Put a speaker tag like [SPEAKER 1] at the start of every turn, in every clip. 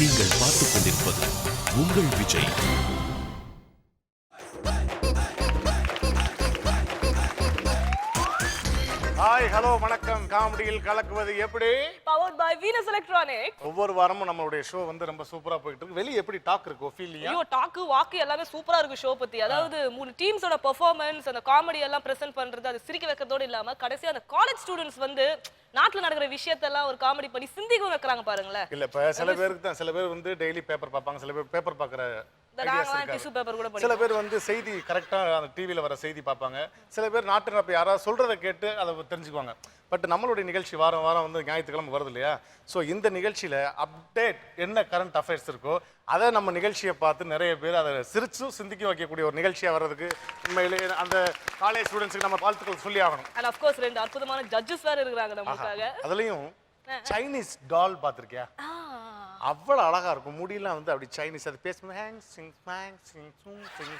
[SPEAKER 1] நீங்கள் பார்த்துக் கொண்டிருப்பது உங்கள் விஜய்.
[SPEAKER 2] ஹாய் ஹலோ வணக்கம். காமெடியில் கலக்குவது எப்படி?
[SPEAKER 3] Powered by Venus Electronics.
[SPEAKER 2] ஒவ்வொரு வாரமும் நம்மளுடைய ஷோ வந்து ரொம்ப சூப்பரா போயிட்டு இருக்கு. வெளிய எப்படி டாக் இருக்கு ஃபீலியா?
[SPEAKER 3] ஐயோ டாக்கு வாக்கு எல்லாமே சூப்பரா இருக்கு ஷோ பத்தி. அதாவது மூணு டீம்ஸோட பெர்ஃபார்மன்ஸ், அந்த காமெடி எல்லாம் பிரசன்ட் பண்றது, அது சிரிக்க வைக்கிறதோட இல்லாம கடைசியா அந்த காலேஜ் ஸ்டூடண்ட்ஸ் வந்து நாட்டுல நடக்கிற விஷயத்தெல்லாம் ஒரு காமெடி பண்ணி சிந்திக்கும் வைக்கிறாங்க பாருங்களேன்.
[SPEAKER 2] இல்ல இப்ப சில பேருக்கு தான், சில பேர் வந்து டெய்லி பேப்பர் பார்ப்பாங்க, சில பேர் பேப்பர் பார்க்குற
[SPEAKER 3] டிஷ்யூ பேப்பர் கூட
[SPEAKER 2] சில பேர் வந்து செய்தி கரெக்டா அந்த டிவில வர செய்தி பார்ப்பாங்க, சில பேர் நாட்டு நடப்பு யாராவது சொல்றதை கேட்டு அதை தெரிஞ்சுக்குவாங்க. பட் நம்மளுடைய நிகழ்ச்சி வாரம் வாரம் வந்து ஞாயிற்றுக்கிழமை வருது இல்லையா? ஸோ இந்த நிகழ்ச்சியில அப்டேட் என்ன கரண்ட் அஃபேர்ஸ் இருக்கோ அதை நம்ம நிகழ்ச்சியை பார்த்து நிறைய பேர் அதை சிரிச்சும் சிந்திக்க வைக்கக்கூடிய ஒரு நிகழ்ச்சியா வர்றதுக்கு உண்மையிலேயே அந்த காலேஜ் ஸ்டூடெண்ட்ஸுக்கு நம்ம வாழ்த்துக்கள் சொல்லி ஆகணும்.
[SPEAKER 3] அண்ட் ஆஃப் கோர்ஸ் ரெண்டு அற்புதமான ஜட்ஜஸ் வேற இருக்காங்க நமக்காக.
[SPEAKER 2] அதுலயும் சைனீஸ் டால் பார்த்திருக்கியா? அவ்வளவு அழகா இருக்கும். முடியெல்லாம் வந்து அப்படி சைனீஸ் அது பேசும்போது ஹேங் சிங் ஹேங் சிங் சுங் சிங்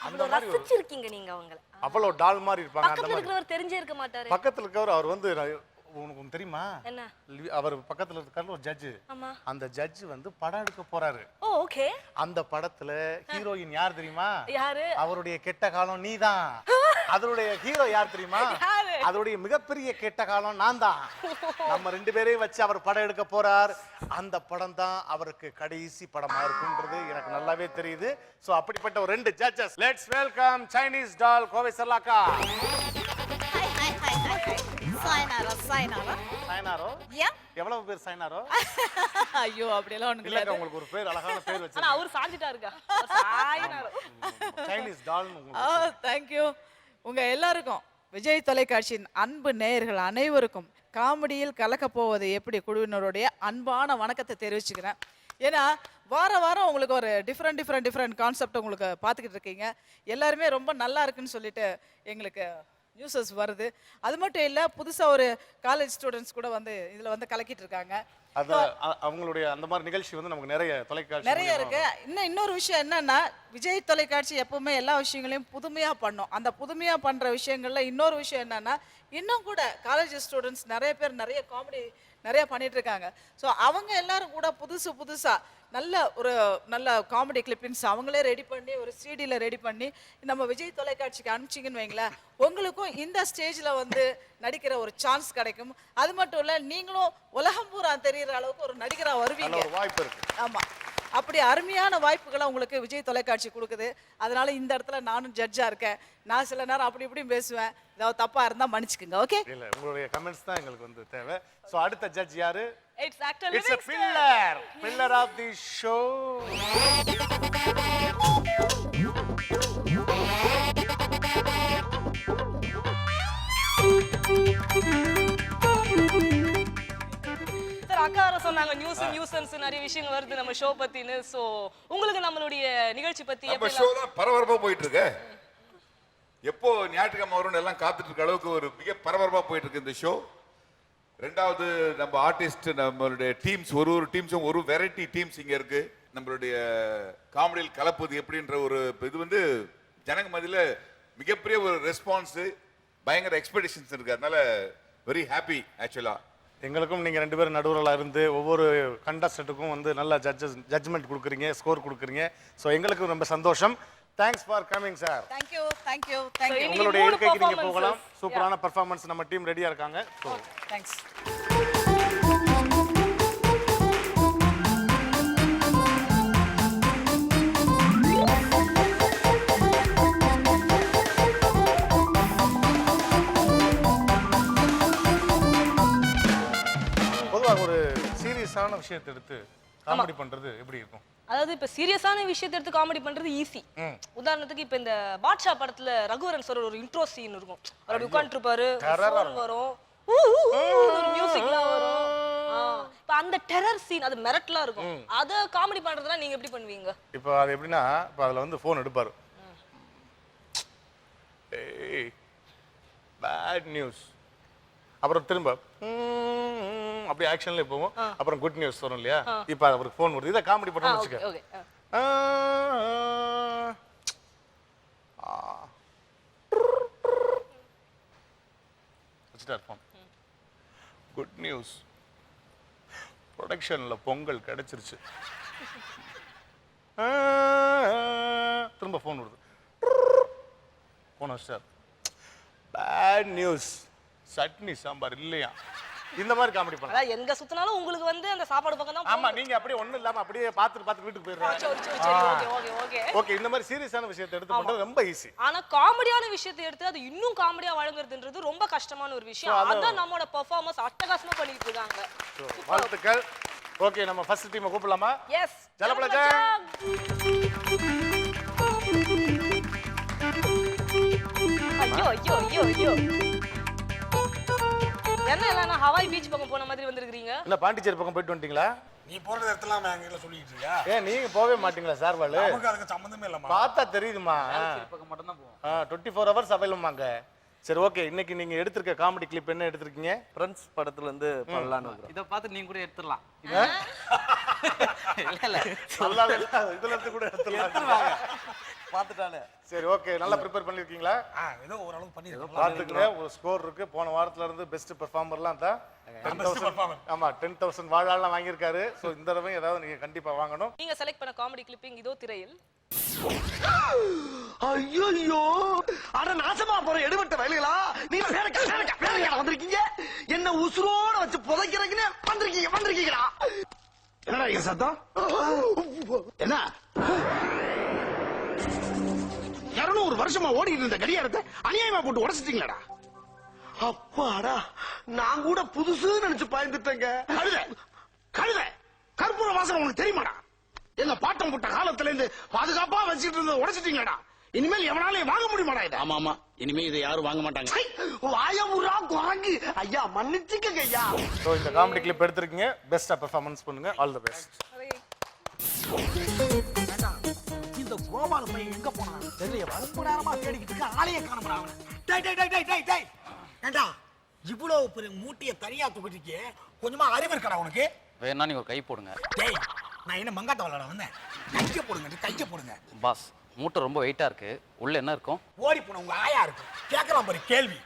[SPEAKER 2] அந்த மாதிரி
[SPEAKER 3] ரசிச்சிருக்கீங்க நீங்க அவங்கள.
[SPEAKER 2] அவ்வளவு டால் மாதிரி இருப்பாங்க. அந்த
[SPEAKER 3] பக்கத்துல இருக்கிறவர் தெரிஞ்சே இருக்க மாட்டாரு.
[SPEAKER 2] பக்கத்துல இருக்கவர் அவர் வந்து உனக்கு தெரியுமா?
[SPEAKER 3] என்ன?
[SPEAKER 2] அவர் பக்கத்துல இருக்காரு ஒரு ஜட்ஜ். அந்த ஜட்ஜ் வந்து படம் எடுக்க போறாரு.
[SPEAKER 3] ஓ ஓகே.
[SPEAKER 2] அந்த படத்துல ஹீரோயின் யார் தெரியுமா?
[SPEAKER 3] யாரு?
[SPEAKER 2] அவருடைய கெட்ட காலம் நீதான். அதனுடைய ஹீரோ யார் தெரியுமா? அதனுடைய மிகப்பெரிய கெட்ட காலம் நான் தான். நம்ம ரெண்டு பேரையும் வச்சு அவர் படம் எடுக்க போறார். அந்த படம் தான் அவருக்கு கடைசி படமா இருக்குன்றது எனக்கு நல்லாவே தெரியுது. சோ அப்படிப்பட்ட ஒரு ரெண்டு ஜட்ஜஸ். லெட்ஸ் வெல்கம் சைனீஸ் டால் கோவை சல்லாக்கா. சைனாரோ? எவ்வளவு பேர் சைனாரோ?
[SPEAKER 3] ஐயோ அப்படியெல்லாம் ஒண்ணு
[SPEAKER 2] இல்ல, உங்களுக்கு ஒரு பேர் அழகான பேர் வச்சு.
[SPEAKER 3] ஆனா அவர் சாஞ்சிட்டாருங்க. சைனாரோ.
[SPEAKER 2] Chinese doll.
[SPEAKER 4] Thank you. உங்க எல்லாருக்கும் விஜய் தொலைக்காட்சியின் அன்பு நேயர்கள் அனைவருக்கும் காமெடியில் கலக்கப் போவது எப்படி குழுவினருடைய அன்பான வணக்கத்தை தெரிவிச்சுக்கிறேன். ஏன்னா வாரம் உங்களுக்கு ஒரு டிஃப்ரெண்ட் கான்செப்ட் உங்களுக்கு பார்த்துக்கிட்டு இருக்கீங்க. எல்லாருமே ரொம்ப நல்லா இருக்குன்னு சொல்லிட்டு எங்களுக்கு நியூஸஸ் வருது. அது மட்டும் இல்லை, புதுசாக ஒரு காலேஜ் ஸ்டூடெண்ட்ஸ் கூட வந்து இதில் வந்து கலக்கிட்டு இருக்காங்க.
[SPEAKER 2] அது அவங்களுடைய அந்த மாதிரி நிகழ்ச்சி வந்து நமக்கு நிறைய
[SPEAKER 4] இருக்கு. இன்னொரு விஷயம் என்னன்னா, விஜய் தொலைக்காட்சி எப்பவுமே எல்லா விஷயங்களையும் புதுமையா பண்ணும். அந்த புதுமையா பண்ற விஷயங்கள்ல இன்னொரு விஷயம் என்னன்னா, இன்னும் கூட காலேஜ் ஸ்டூடெண்ட்ஸ் நிறைய பேர் நிறைய காமெடி நிறைய பண்ணிட்டு இருக்காங்க. ஸோ அவங்க எல்லாரும் கூட புதுசா நல்ல காமெடி கிளிப்பிங்ஸ் அவங்களே ரெடி பண்ணி ஒரு சிடியில் ரெடி பண்ணி நம்ம விஜய் தொலைக்காட்சிக்கு அனுப்பிச்சிங்கன்னு வைங்களேன், உங்களுக்கும் இந்த ஸ்டேஜில் வந்து நடிக்கிற ஒரு சான்ஸ் கிடைக்கும். அது மட்டும் இல்லை, நீங்களும் உலகம் பூரா தெரிகிற அளவுக்கு ஒரு நடிகராக வருவீங்க.
[SPEAKER 2] வாய்ப்பு இருக்கு.
[SPEAKER 4] ஆமாம், அப்படி அருமையான வாய்ப்புகளை உங்களுக்கு விஜய் தொலைக்காட்சி கொடுக்குது. அதனால இந்த இடத்துல நானும் ஜட்ஜாக இருக்கேன். நான் சில நேரம் அப்படி இப்படியும் பேசுவேன். ஏதாவது தப்பாக இருந்தால் மன்னிச்சுக்குங்க. ஓகே?
[SPEAKER 2] இல்லை, உங்களுடைய கமெண்ட்ஸ் தான் எங்களுக்கு வந்து தேவை. ஸோ அடுத்த ஜட்ஜ் யாரு?
[SPEAKER 3] It's actor
[SPEAKER 2] It's a pillar of the show.
[SPEAKER 3] Sir அக்கா சொன்னாங்க நியூசன்ஸ் நிறைய விஷயங்கள் வருது நம்ம ஷோ பத்தின்னு. சோ உங்களுக்கு நம்மளுடைய நிகழ்ச்சி பத்தி
[SPEAKER 5] நம்ம ஷோ தான் பரபரப்பா போயிட்டு இருக்கு. எப்போ ஞாயிற்றுக்கிழமை வரும்னு எல்லாம் காத்துட்டு இருக்க அளவுக்கு ஒரு மிக பரபரப்பா போயிட்டு இருக்கு இந்த ஷோ. ரெண்டாவது, நம்ம ஆர்டிஸ்ட் நம்மளுடைய டீம்ஸ் ஒரு டீம்ஸும் ஒரு வெரைட்டி டீம்ஸ் இங்க இருக்கு. நம்மளுடைய காமெடியில் கலப்பது எப்படின்ற ஒரு இது வந்து ஜனங்க மத்தியில மிகப்பெரிய ஒரு ரெஸ்பான்ஸ், பயங்கர எக்ஸ்பெக்டேஷன்ஸ் இருக்கு. அதனால வெரி ஹாப்பி. ஆக்சுவலா
[SPEAKER 2] எங்களுக்கும் நீங்க ரெண்டு பேரும் நடுவர்களாக இருந்து ஒவ்வொரு கண்டஸ்டன்ட்டுக்கும் வந்து நல்ல ஜட்ஜ்மெண்ட் கொடுக்குறீங்க, ஸ்கோர் கொடுக்குறீங்க. ஸோ எங்களுக்கும் ரொம்ப சந்தோஷம். Thanks for coming sir.
[SPEAKER 4] Thank you.
[SPEAKER 2] உங்களுடைய இருக்கைக்கு நீங்க போகலாம். சூப்பரான பெர்ஃபார்மன்ஸ் நம்ம டீம் ரெடியா இருக்காங்க. So
[SPEAKER 4] thanks.
[SPEAKER 2] பொதுவாக ஒரு சீரியஸான விஷயத்தை எடுத்து காமெடி பண்றது எப்படி இருக்கும்?
[SPEAKER 3] அதாவது இப்ப சீரியஸான விஷயத்தை எடுத்து காமெடி பண்றது ஈஸி. உதாரணத்துக்கு இப்ப இந்த பாட்ஷா படத்துல ரகுவரன் சார் ஒரு இன்ட்ரோ சீன் இருக்கும். அவர் உட்கார்ந்து இருப்பாரு, ஃபோன் வரும், ஒரு மியூசிக்லாம் வரும். இப்ப அந்த டெரர் சீன் அது மிரட்டலா இருக்கும். அத காமெடி பண்றதுனா நீங்க எப்படி பண்ணுவீங்க?
[SPEAKER 2] இப்போ அது எப்படின்னா, இப்போ அதுல வந்து ஃபோன் எடுப்பாரு. ஏய் பேட் நியூஸ். அப்புறம் திரும்ப அப்படி ஆக்ஷன்ல போவோம். அப்புறம் குட் நியூஸ் வரும் இல்லையா? இப்போ அவருக்கு ஃபோன் வருது. இதை காமெடி பண்ணணும்னு வச்சுக்க. வச்சுட்டார் ஃபோன். குட் நியூஸ், ப்ரொடக்ஷன்ல பொங்கல் கிடைச்சிருச்சு. திரும்ப ஃபோன் வருது. போன sir bad news, chutney sambar இல்லையா. இந்த மாதிரி காமெடி பண்ணலாம்.
[SPEAKER 3] அதான் எங்க சுத்தினாலும் உங்களுக்கு வந்து அந்த சாப்பாடு பக்கம் தான்
[SPEAKER 2] ஆமா, நீங்க அப்படியே ஒண்ணும் இல்லாம அப்படியே பார்த்துட்டு வீட்டுக்கு போயிடுறாங்க.
[SPEAKER 3] ஓகே.
[SPEAKER 2] ஓகே, இந்த மாதிரி சீரியஸான விஷயத்தை எடுத்து பண்றது ரொம்ப ஈஸி.
[SPEAKER 3] ஆனா காமெடியான விஷயத்தை எடுத்து அது இன்னும் காமெடியா வழங்குறதுன்றது ரொம்ப கஷ்டமான ஒரு விஷயம். அதான் நம்மளோட பெர்ஃபார்மன்ஸ் அட்டகாசமா பண்ணிட்டு இருக்காங்க.
[SPEAKER 2] வாழ்த்துக்கள். ஓகே, நம்ம ஃபர்ஸ்ட் டீமை கூப்பிடலாமா?
[SPEAKER 3] எஸ்,
[SPEAKER 2] ஜலபலஜா.
[SPEAKER 3] ஐயோ என்ன இல்ல ஹவாய் பீச் பக்கம் போன மாதிரி வந்திருக்கீங்க.
[SPEAKER 2] இல்ல பாண்டிச்சேரி பக்கம் போயிட்டு வந்துட்டீங்களா?
[SPEAKER 6] நீ போறது இடத்துலாம் எங்களை சொல்லிட்டு இருக்கியா?
[SPEAKER 2] ஏன் நீங்க போவே மாட்டீங்களா சார்? வாளு
[SPEAKER 6] நமக்கு அதுக்கு சம்பந்தமே இல்லம்மா.
[SPEAKER 2] பார்த்தா தெரியுதுமா.
[SPEAKER 6] பக்கம் மட்டும் தான் போவோம்.
[SPEAKER 2] 24 ஹவர்ஸ் அவைலபிள்மாங்க. சரி, ஓகே, இன்னைக்கு நீங்க எடுத்திருக்க காமெடி கிளிப் என்ன எடுத்திருக்கீங்க?
[SPEAKER 7] ஃப்ரெண்ட்ஸ் படத்துல இருந்து பண்ணலாம்னு இருக்கோம்.
[SPEAKER 8] இத பார்த்து நீங்க கூட எடுத்துடலாம்.
[SPEAKER 7] இல்ல
[SPEAKER 2] நல்லாவே இல்ல, இதுல இருந்து கூட எடுத்துடலாம்.
[SPEAKER 7] பார்த்துட்டாலே.
[SPEAKER 2] சரி, ஓகே, நல்லா ப்ரிப்பேர் பண்ணிருக்கீங்களா?
[SPEAKER 6] ஏதோ ஓரளவுக்கு பண்ணிருக்கோம்.
[SPEAKER 2] பாத்துக்கங்க, ஒரு ஸ்கோர் இருக்கு. போன வாரத்துல இருந்து பெஸ்ட் பெர்ஃபார்மர்லாம் தான் 10,000. ஆமா, 10,000 வாழாலாம் வாங்கியிருக்காரு. ஸோ இந்த தடவை ஏதாவது நீங்க கண்டிப்பா வாங்கணும்.
[SPEAKER 3] நீங்க செலக்ட் பண்ண காமெடி கிளிப்பிங் இதோ திரையில்.
[SPEAKER 9] ஐயோ, அட நாசமா போற எடுபட்ட வயலுகளா, நீங்க வேலையா வந்திருக்கீங்க? என்ன உசுரோட வச்சு புதைக்கிறதுக்குன்னு வந்திருக்கீங்களா? என்னடா இங்க சத்தம்? என்ன 200 வருஷமா ஓடிட்டு இருந்த கடியாரத்தை அநியாயமா போட்டு உடைச்சிட்டீங்களாடா? அப்பாடா, நான் கூட புதுசு நினைச்சு பயந்துட்டேங்க. கழுத கற்பூர வாசனை உனக்கு தெரியுமாடா? எங்க பாட்டம் போட்ட காலத்துல இருந்து பாதுகாப்பா வச்சுட்டு இருந்த உடைச்சிட்டீங்கடா. இனிமேல் எவனாலையும் வாங்க முடியுமாடா இதை?
[SPEAKER 7] ஆமா ஆமா, இனிமே இதை யாரும் வாங்க மாட்டாங்க.
[SPEAKER 9] வாயமுறா குரங்கு. ஐயா மன்னிச்சுக்கங்க ஐயா.
[SPEAKER 2] ஸோ இந்த காமெடி கிளிப் எடுத்திருக்கீங்க, பெஸ்டா பெர்ஃபார்மன்ஸ் பண்ணுங்க. All the best.
[SPEAKER 6] இந்த கோபால் பையன் எங்க போனா தெரியல. ரொம்ப நேரமா தேடிக்கிட்டு இருக்க, ஆளையே காணோம்டா அவனை. டேய் ஏண்டா இவ்வளவு பெரிய மூட்டையை தனியா தூக்கிட்டு கொஞ்சமா அறிவு இருக்கடா உனக்கு?
[SPEAKER 8] வேணா நீ ஒரு கை போடுங்க.
[SPEAKER 6] டேய், நான் என்ன மங்காத்த விளையாட வந்தேன்? கையை போடுங்க.
[SPEAKER 8] பாஸ், மூட்டை ரொம்ப வெயிட்டா இருக்கு. உள்ள என்ன இருக்கும்?
[SPEAKER 6] ஓடி போன உங்க ஆயா இருக்கு. கேட்கலாம் பாரு கேள்வி.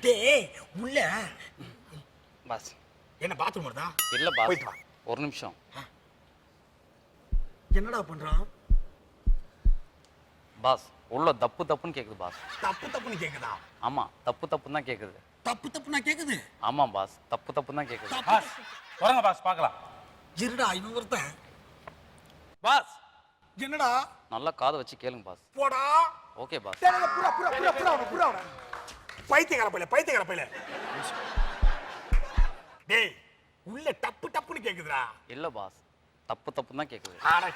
[SPEAKER 6] டேய், உள்ள
[SPEAKER 8] பாஸ்
[SPEAKER 6] என்ன பாத்ரூம் வருதா?
[SPEAKER 8] இல்ல பாஸ்,
[SPEAKER 6] போயிட்டு வா.
[SPEAKER 8] ஒரு நிமிஷம்.
[SPEAKER 6] என்னடா பண்றான்?
[SPEAKER 8] பாஸ், உள்ள தப்பு தப்புன்னு கேக்குது பாஸ்.
[SPEAKER 6] தப்புன்னு கேக்குதா?
[SPEAKER 8] ஆமா, தப்புன்னு தான் கேக்குது.
[SPEAKER 6] தப்புன்னா கேக்குது.
[SPEAKER 8] ஆமா பாஸ், தப்புன்னு தான் கேக்குது.
[SPEAKER 6] பாஸ்
[SPEAKER 7] வரங்க பாஸ், பார்க்கலாம்.
[SPEAKER 6] இருடா, இவன் ஒருத்தன்.
[SPEAKER 7] பாஸ்
[SPEAKER 6] என்னடா?
[SPEAKER 8] நல்லா காதை வச்சு கேளுங்க பாஸ்.
[SPEAKER 6] போடா.
[SPEAKER 8] Okay boss.
[SPEAKER 6] புறா. பைத்தியக்கார பையல. டேய், உள்ள டப்புன்னு கேக்குதுடா.
[SPEAKER 8] இல்ல பாஸ், தப்புன்னு தான் கேக்குது.
[SPEAKER 6] ஆனா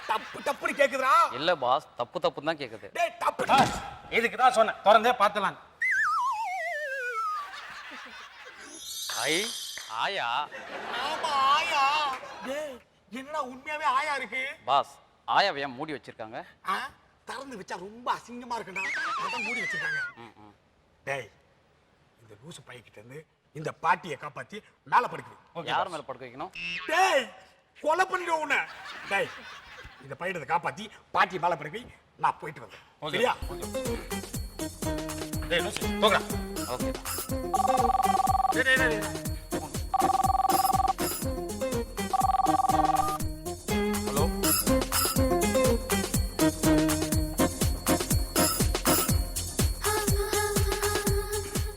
[SPEAKER 6] டப்புன்னு கேக்குதுடா.
[SPEAKER 8] இல்ல பாஸ், தப்புன்னு தான் கேக்குது.
[SPEAKER 6] டேய், டப்பு.
[SPEAKER 7] இதுக்கு தான் சொன்னேன், திறந்தே பார்த்துலாம்.
[SPEAKER 8] ஐ ஆயா.
[SPEAKER 6] ஆமா, ஆயா. டேய், என்னடா உண்மையாவே ஆயா இருக்கு?
[SPEAKER 8] பாஸ், ஆயாவை ஏன் மூடி வச்சிருக்காங்க?
[SPEAKER 6] திறந்து வச்சா ரொம்ப அசிங்கமா இருக்குடா. அதான் மூடி வச்சிருக்காங்க. டேய், இந்த லூசு பையன்கிட்ட இருந்து இந்த பாட்டியை காப்பாத்தி மேல படுக்குது.
[SPEAKER 8] யார் மேல படுக்க வைக்கணும்?
[SPEAKER 6] டேய், கொலை பண்ணிடுவோம் உன்னை. டேய், இந்த பையனை காப்பாத்தி பாட்டி மேல படுக்கி நான் போயிட்டு வந்தேன். சரியா?
[SPEAKER 7] டேய் லூசு, போங்கடா.
[SPEAKER 8] ஓகே.
[SPEAKER 7] டேய். ஹலோ.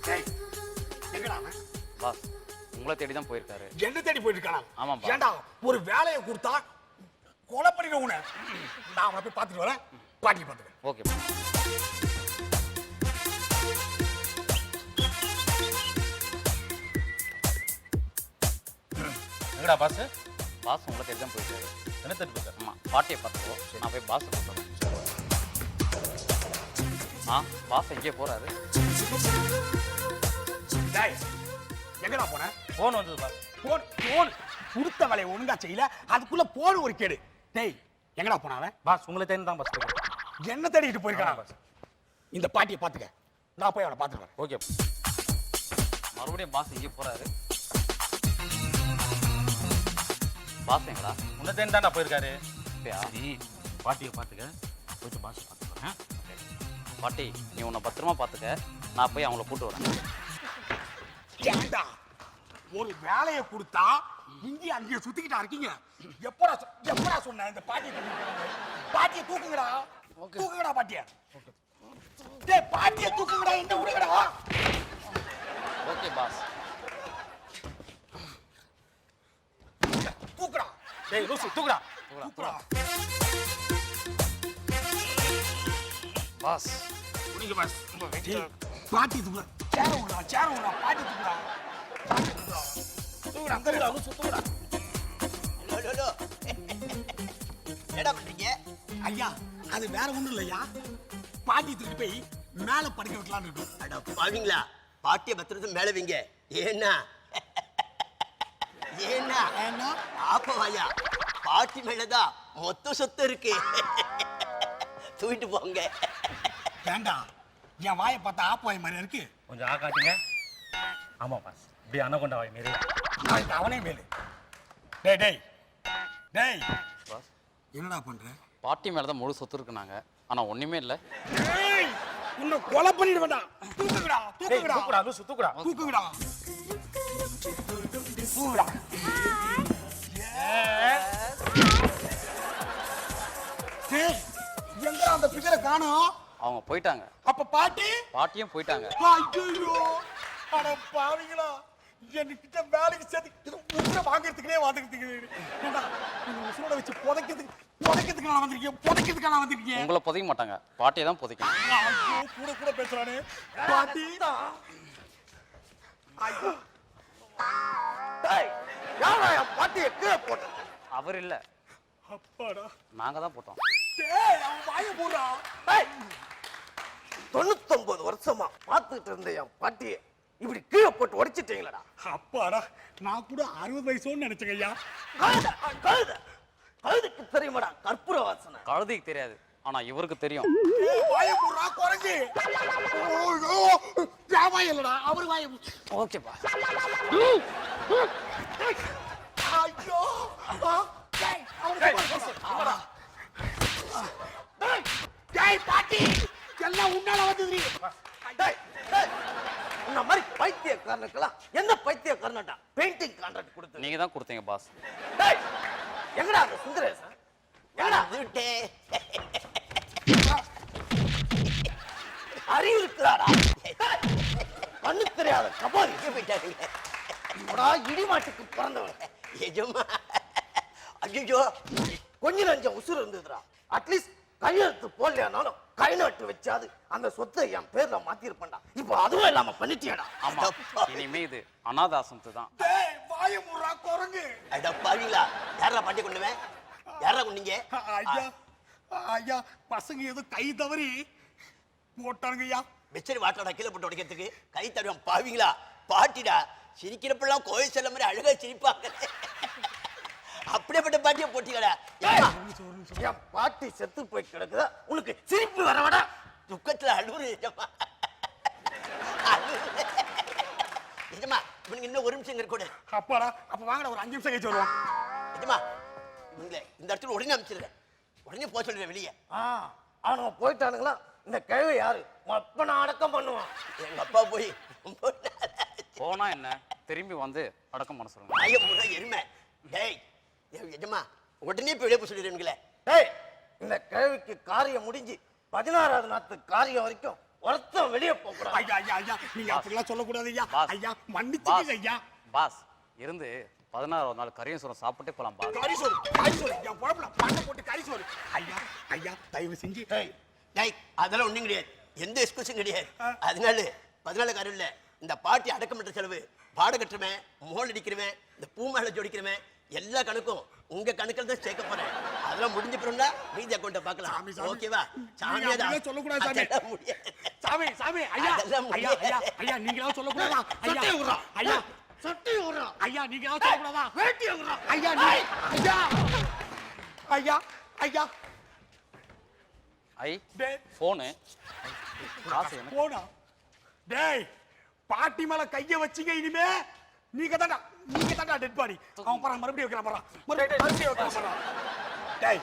[SPEAKER 6] டேய், எங்கடா அவன்?
[SPEAKER 8] பாஸ், உங்களை தேடி தான் போயிருக்காரு.
[SPEAKER 6] என்ன தேடி போயிட்டு இருக்கானா?
[SPEAKER 8] ஆமா பா.
[SPEAKER 6] ஏண்டா ஒரு வேலையை கொடுத்தா கொலை பண்ணிடுவோம் உன்னை. நான் அவனை போய் பார்த்துட்டு வரேன். பாட்டி பார்த்துக்கிறேன்.
[SPEAKER 8] Okay boss.
[SPEAKER 7] எங்கடா பாஸ்?
[SPEAKER 8] பாஸ் உங்களை தேடி தான் போயிருக்காரு.
[SPEAKER 7] என்ன தேடி போயிருக்காரு?
[SPEAKER 8] ஆமா, பாட்டியை பார்த்துக்கோ, நான் போய் பாஸை கூப்பிடுறேன். பாஸ் எங்கேயே போறாரு?
[SPEAKER 6] டேய், எங்கடா போன?
[SPEAKER 7] போன் வந்தது பாஸ்.
[SPEAKER 6] போன் கொடுத்த வேலையை ஒழுங்கா செய்யல, அதுக்குள்ள போன் ஒரு கேடு. டேய், எங்கடா போன அவன்?
[SPEAKER 7] பாஸ், உங்களை தேடி தான் பாஸ் போயிருக்காரு.
[SPEAKER 6] என்ன தேடிட்டு போயிருக்கான்? இந்த பாட்டியை பார்த்துக்க, நான் போய் அவனை பார்த்துட்டு வரேன்.
[SPEAKER 7] ஓகே.
[SPEAKER 8] மறுபடியும் பாஸ் எங்கேயே போறாரு? பாஸ் எங்கடா?
[SPEAKER 7] உன்னை தேடி தான் போயிருக்காரு.
[SPEAKER 8] அப்படியா?
[SPEAKER 7] சரி, பாட்டியை பார்த்துக்க, போயிட்டு பாஸ் பார்த்துக்கிறேன்.
[SPEAKER 8] பாட்டி, நீ உன்னை பத்திரமா பார்த்துக்க, நான் போய் அவங்கள கூட்டு வரேன்.
[SPEAKER 6] ஏண்டா, ஒரு வேலையை கொடுத்தா இங்கேயும் அங்கேயும் சுத்திக்கிட்டா இருக்கீங்க. எப்படா சொன்ன இந்த பாட்டியை தூக்குங்க. பாட்டியை தூக்குங்கடா. தூக்குங்கடா பாட்டியை. டேய் பாட்டியை தூக்குங்கடா, என்ன விடுங்கடா.
[SPEAKER 8] Okay boss.
[SPEAKER 6] தூக்குடா.
[SPEAKER 2] டேய் லூசு தூக்குடா.
[SPEAKER 6] தூக்குடா.
[SPEAKER 8] பாஸ்
[SPEAKER 2] நீங்க பாஸ்.
[SPEAKER 6] டேய் பாட்டி தூக்குடா. சேர விடுடா. பாட்டி தூக்குடா. பாட்டி தூக்குடா. தூக்குடா. தூக்குடா. லூசு தூக்குடா.
[SPEAKER 9] என்ன பண்றீங்க?
[SPEAKER 6] ஐயா அது வேற ஒண்ணும் இல்லையா, பாட்டி தூக்கி போய் மேல படுக்க வைக்கலாம்னு இருக்கோம்.
[SPEAKER 9] அட பாவீங்களா, பாட்டியை பத்திரத்து மேல வைங்க. ஏன்னா
[SPEAKER 6] ஏன்னா
[SPEAKER 9] ஆப்பவாயா, பாட்டி மேலதான் மொத்த சொத்து இருக்கு. தூக்கிட்டு போங்க.
[SPEAKER 6] வேண்டாம், என் வாயை பார்த்தா ஆப்பாய் மாதிரி இருக்கு.
[SPEAKER 7] கொஞ்சம் ஆக்காட்டுங்க. ஆமா பாஸ், இப்படி அனகொண்டா வாய் மாரி.
[SPEAKER 6] நாளைக்கு அவனே மேலு. டேய் டேய் டேய்,
[SPEAKER 8] பாஸ்
[SPEAKER 6] என்னடா பண்ற?
[SPEAKER 8] பாட்டி மேல தான் முழு சொத்து இருக்குனாங்க, ஆனா ஒண்ணுமே இல்ல.
[SPEAKER 6] டேய் உன்னை கொலை பண்ணிட வேண்டாம். தூக்குங்கடா.
[SPEAKER 2] டேய் தூக்குடா லூசு தூக்குடா.
[SPEAKER 6] தூக்குங்கடா. தூக்குடா. டேய் எங்கடா அந்த பிகரை காணோம்?
[SPEAKER 8] அவங்க போயிட்டாங்க.
[SPEAKER 6] அப்ப பாட்டி?
[SPEAKER 8] பாட்டியும் போயிட்டாங்க.
[SPEAKER 6] ஐயோ அட பாவிங்களா, என்கிட்ட வேலைக்கு சேர்த்து உசுரை வாங்குறதுக்குனே உசுரோட வச்சு புதைக்கிறதுக்கு நான் வந்திருக்கேன்.
[SPEAKER 8] உங்களை புதைக்க மாட்டாங்க, பாட்டியை தான் புதைக்கணும்.
[SPEAKER 6] ஐயோ கூட பேசுறானே பாட்டி. ஐயோ
[SPEAKER 9] டேய், யாரா என் பாட்டியை கீழே போட்டது?
[SPEAKER 8] அவர் இல்ல,
[SPEAKER 6] அப்பாடா.
[SPEAKER 8] நாங்க தான் போட்டோம்.
[SPEAKER 6] டேய் அவன் வாயை போடுறா.
[SPEAKER 9] டேய், 99 வருஷமா பார்த்துட்டு இருந்த என் பாட்டியை இப்படி கீழே போட்டு உடைச்சிட்டீங்களடா.
[SPEAKER 6] அப்பாடா, நான் கூட 60 வயசுன்னு நினைச்சேங்க ஐயா.
[SPEAKER 9] கழுதுக்கு தெரியுமாடா கற்பூர வாசனை?
[SPEAKER 8] கழுதைக்கு தெரியாது, ஆனா இவருக்கு தெரியும்.
[SPEAKER 6] வாயை போடுறா குரங்கு. ஐயோ என் வாய் இல்லடா, அவர் வாயை.
[SPEAKER 8] Okay boss.
[SPEAKER 6] ஐயோ டேய் அவனுக்கு டேய் பாட்டி எல்லாம் உன்னால வந்தது.
[SPEAKER 9] டேய், டேய், உன்ன மாதிரி பைத்தியக்காரனுக்கெல்லாம் என்ன பைத்தியக்காரனடா பெயிண்டிங் கான்ட்ராக்ட் கொடுத்து?
[SPEAKER 8] நீங்க தான் கொடுத்தீங்க பாஸ்.
[SPEAKER 9] டேய், எங்கடா அந்த சுந்தரேசன்? எங்கடா வீட்டே? அறிவு இருக்கிறாடா? கண்ணு தெரியாத கபால் போயிட்டாங்க. இடிமாட்டுக்கு பிறந்தவன் எஜமா. ஐயோ கொஞ்ச நஞ்சம் உசுறு இருந்ததுடா. அட்லீஸ்ட் கையெழுத்து போடலையானாலும் கை நாட்டு வச்சாது அந்த சொத்தை என் பேர்ல மாத்திருப்பேன்டா. இப்போ அதுவும் இல்லாம பண்ணிட்டியாடா.
[SPEAKER 8] ஆமா, இனிமே இது அனாதாசம்து தான்.
[SPEAKER 6] டேய் வாயை போடுறா குரங்கு.
[SPEAKER 9] அடப்பாவீங்களா, யாரா பாட்டி கொண்டுவேன்? யாரா கொண்டீங்க?
[SPEAKER 6] ஐயா ஐயா பசங்க ஏதோ கை தவறி போட்டானுங்க ஐயா.
[SPEAKER 9] வெச்சரி வாட்டோட கீழே போட்டு உடைக்கிறதுக்கு கை தருவான். பாவீங்களா, பாட்டிடா சிரிக்கிறப்பெல்லாம் கோயில் செல்ல மாதிரி அழகா சிரிப்பாங்க. அப்படியேப்பட்ட பாட்டியை போட்டீங்களா? என் பாட்டி செத்து போய் கிடக்குதா, உனக்கு சிரிப்பு வரவடா? துக்கத்துல அழுவுறு எஜமா. எஜமா இவனுக்கு இன்னும் ஒரு நிமிஷம் இருக்க கூட.
[SPEAKER 6] அப்பாடா, அப்ப வாங்கடா ஒரு 5 நிமிஷம் கழிச்சு வருவோம்.
[SPEAKER 9] எஜமா இவங்களே இந்த இடத்துல உடனே அனுப்பிச்சிடுறேன். உடனே போக சொல்லிடுறேன் வெளியே. அவனுங்க போயிட்டானுங்களா, இந்த கிழவை யாரு அப்பனை அடக்கம் பண்ணுவான்? எங்க அப்பா போய்
[SPEAKER 8] போனா என்ன, திரும்பி வந்து அடக்கம் பண்ண சொல்லுங்க.
[SPEAKER 9] ஐயா எருமை. டேய் எஜமா உடனே போய் வெளியே போய் சொல்லிடுறீங்களே.
[SPEAKER 6] டேய் இந்த கிழவிக்கு காரியம் முடிஞ்சு 16வது நாத்து காரியம் வரைக்கும் ஒருத்தன் வெளியே போக கூடாது. ஐயா ஐயா ஐயா நீங்க அப்படிலாம் சொல்லக்கூடாது ஐயா.
[SPEAKER 8] பாஸ்,
[SPEAKER 6] ஐயா மன்னிச்சுங்க ஐயா.
[SPEAKER 8] பாஸ் இருந்து 16வது நாள் கறியும் சோறும் சாப்பிட்டே போலாம் பாஸ்.
[SPEAKER 6] கறி சோறு என் குழம்புல பண்ண போட்டு கறி சோறு. ஐயா ஐயா தயவு செஞ்சு.
[SPEAKER 9] டேய் அதெல்லாம் ஒண்ணும் கிடையாது, எந்த எக்ஸ்கூஸும் கிடையாது. அதனால 14 காரியம் இல்ல, இந்த பாட்டி அடக்கம் பண்ற செலவு, பாட கட்டுறவன், மோல் அடிக்கிறவன், இந்த பூ மேல ஜோடிக்கிறவன், எல்லா கணக்கும் உங்க கணக்கில் தான் சேர்க்க போறேன். அதெல்லாம் முடிஞ்ச பிறகு மீதி அக்கௌண்ட பார்க்கலாம். ஓகேவா? சாமி
[SPEAKER 6] அதெல்லாம் சொல்லக்கூடாது சாமி.
[SPEAKER 9] அதெல்லாம் முடியாது.
[SPEAKER 6] சாமி சாமி ஐயா
[SPEAKER 9] அதெல்லாம்
[SPEAKER 6] ஐயா
[SPEAKER 9] முடியாது.
[SPEAKER 6] ஐயா ஐயா நீங்களாவது சொல்லக்கூடாதா? ஐயா ஐயா சட்டி விடுறா. ஐயா நீங்களாவது சொல்லக்கூடாதா? வேட்டி விடுறா. ஐயா ஐயா ஐயா ஐயா
[SPEAKER 8] ஐ
[SPEAKER 6] டேய்
[SPEAKER 8] போனு காசு எனக்கு.
[SPEAKER 6] போனா டேய் பாட்டி மேல கைய வச்சீங்க, இனிமே நீங்க தான்டா டெட் பாடி. அவன் பாரு மறுபடியும் வைக்கிறான் பாரு. மறுபடியும் வைக்கிறான் பாரு. டேய்